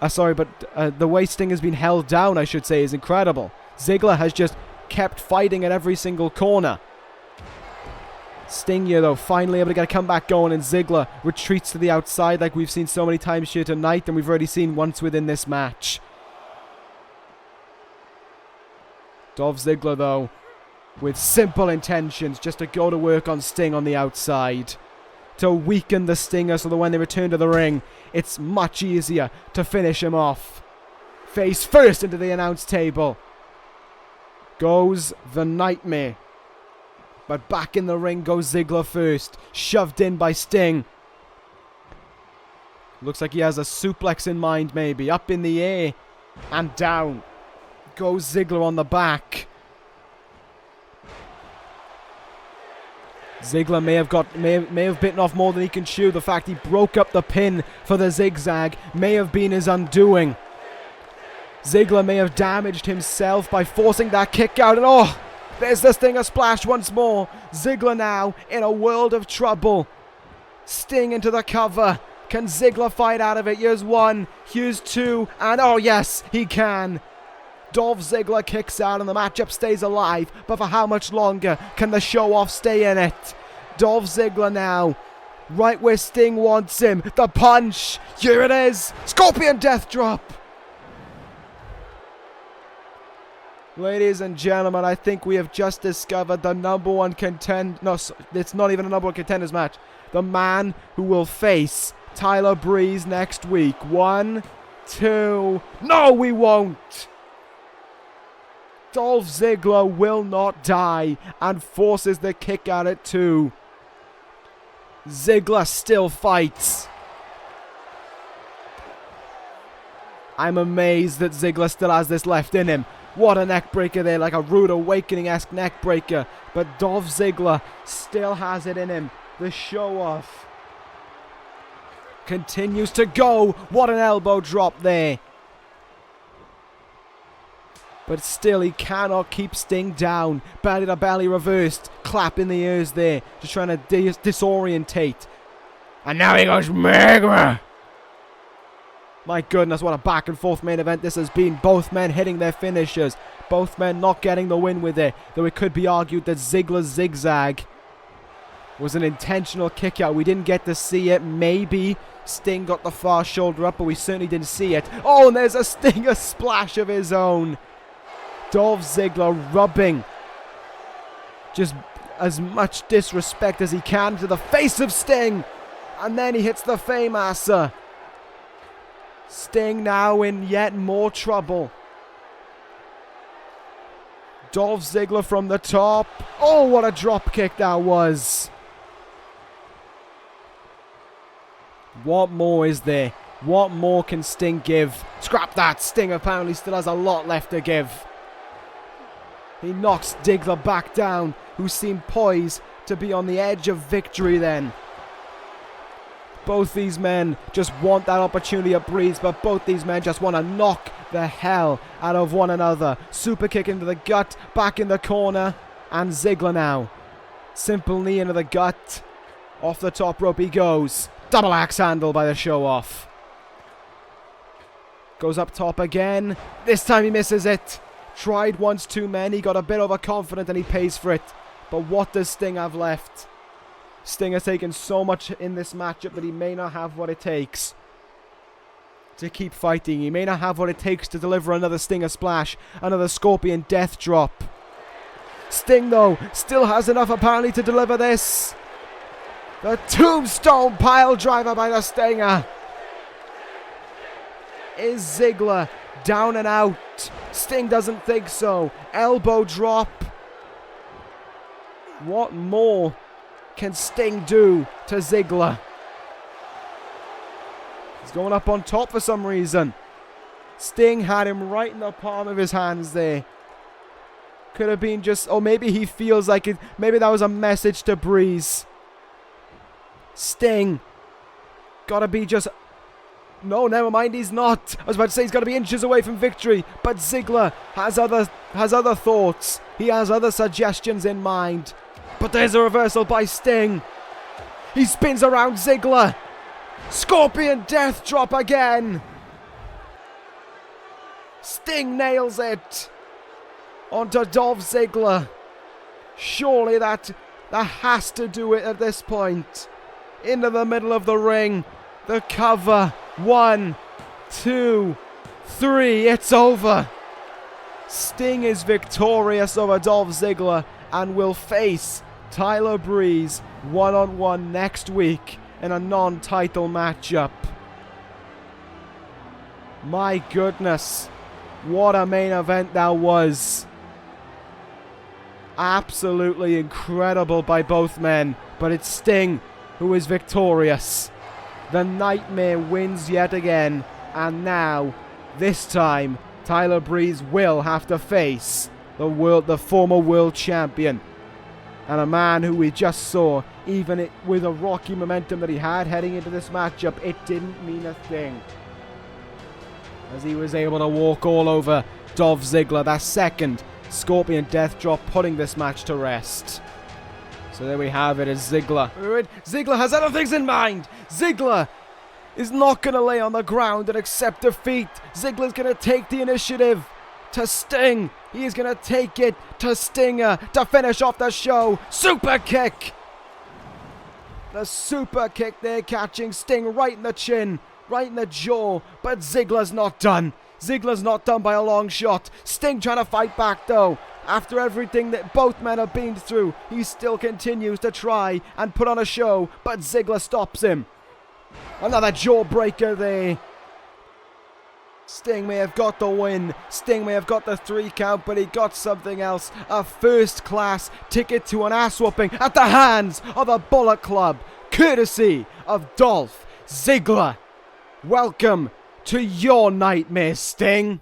The way Sting has been held down, I should say, is incredible. Ziggler has just kept fighting at every single corner. Sting here, though, finally able to get a comeback going, and Ziggler retreats to the outside like we've seen so many times here tonight, and we've already seen once within this match. Dolph Ziggler, though, with simple intentions, just to go to work on Sting on the outside. To weaken the Stinger so that when they return to the ring, it's much easier to finish him off. Face first into the announce table goes the Nightmare. But back in the ring goes Ziggler first. Shoved in by Sting. Looks like he has a suplex in mind, maybe. Up in the air and down goes Ziggler on the back. Ziggler may have bitten off more than he can chew. The fact he broke up the pin for the zigzag may have been his undoing. Ziggler may have damaged himself by forcing that kick out. And oh, there's the Stinger splash once more. Ziggler now in a world of trouble. Sting into the cover. Can Ziggler fight out of it? Here's 1, here's 2, and oh yes, he can. Dolph Ziggler kicks out and the matchup stays alive, but for how much longer can the show-off stay in it? Dolph Ziggler now, right where Sting wants him. The punch, here it is, Scorpion Death Drop. Ladies and gentlemen, I think we have just discovered the number one contender. No, it's not even a number one contenders match. The man who will face Tyler Breeze next week. 1, 2, no, we won't. Dolph Ziggler will not die and forces the kick out at 2. Ziggler still fights. I'm amazed that Ziggler still has this left in him. What a neck breaker there, like a Rude Awakening-esque neck breaker. But Dolph Ziggler still has it in him. The show-off continues to go. What an elbow drop there. But still, he cannot keep Sting down. Belly to belly reversed. Clap in the ears there. Just trying to disorientate. And now he goes Magma. My goodness, what a back and forth main event this has been. Both men hitting their finishers. Both men not getting the win with it. Though it could be argued that Ziggler's zigzag was an intentional kick out. We didn't get to see it. Maybe Sting got the far shoulder up, but we certainly didn't see it. Oh, and there's a Stinger splash of his own. Dolph Ziggler rubbing just as much disrespect as he can to the face of Sting. And then he hits the Faymaster. Sting now in yet more trouble. Dolph Ziggler from the top. Oh, what a drop kick that was. What more is there? What more can Sting give? Scrap that. Sting apparently still has a lot left to give. He knocks Ziggler back down, who seemed poised to be on the edge of victory then. Both these men just want that opportunity at Breeze, but both these men just want to knock the hell out of one another. Super kick into the gut, back in the corner, and Ziggler now. Simple knee into the gut. Off the top rope he goes. Double axe handle by the show-off. Goes up top again. This time he misses it. Tried once too many, got a bit overconfident and he pays for it. But what does Sting have left? Sting has taken so much in this matchup that he may not have what it takes to keep fighting. He may not have what it takes to deliver another Stinger splash, another Scorpion death drop. Sting, though, still has enough apparently to deliver this. The tombstone pile driver by the Stinger. Is Ziggler down and out? Sting doesn't think so. Elbow drop. What more can Sting do to Ziggler? He's going up on top for some reason. Sting had him right in the palm of his hands there. Could have been just... or maybe he feels like it. Maybe that was a message to Breeze. Sting. Gotta be just... no, never mind, he's not. I was about to say he's got to be inches away from victory. But Ziggler has other thoughts. He has other suggestions in mind. But there's a reversal by Sting. He spins around Ziggler. Scorpion death drop again. Sting nails it onto Dolph Ziggler. Surely that has to do it at this point. Into the middle of the ring. The cover. 1, 2, 3. It's over. Sting is victorious over Dolph Ziggler and will face Tyler Breeze one-on-one next week in a non-title matchup. My goodness, what a main event that was. Absolutely incredible by both men, but it's Sting who is victorious. The Nightmare wins yet again, and now, this time, Tyler Breeze will have to face the former world champion. And a man who we just saw, even with a rocky momentum that he had heading into this matchup, it didn't mean a thing. As he was able to walk all over Dolph Ziggler, that second Scorpion death drop, putting this match to rest. So there we have it, as Ziggler. Ziggler has other things in mind. Ziggler is not going to lay on the ground and accept defeat. Ziggler's going to take the initiative to Sting. He is going to take it to Stinger to finish off the show. Super kick. The super kick there, catching Sting right in the chin, right in the jaw. But Ziggler's not done. Ziggler's not done by a long shot. Sting trying to fight back though. After everything that both men have been through, he still continues to try and put on a show, but Ziggler stops him. Another jawbreaker there. Sting may have got the win. Sting may have got the 3 count, but he got something else. A first-class ticket to an ass-whooping at the hands of the Bullet Club, courtesy of Dolph Ziggler. Welcome to your nightmare, Sting.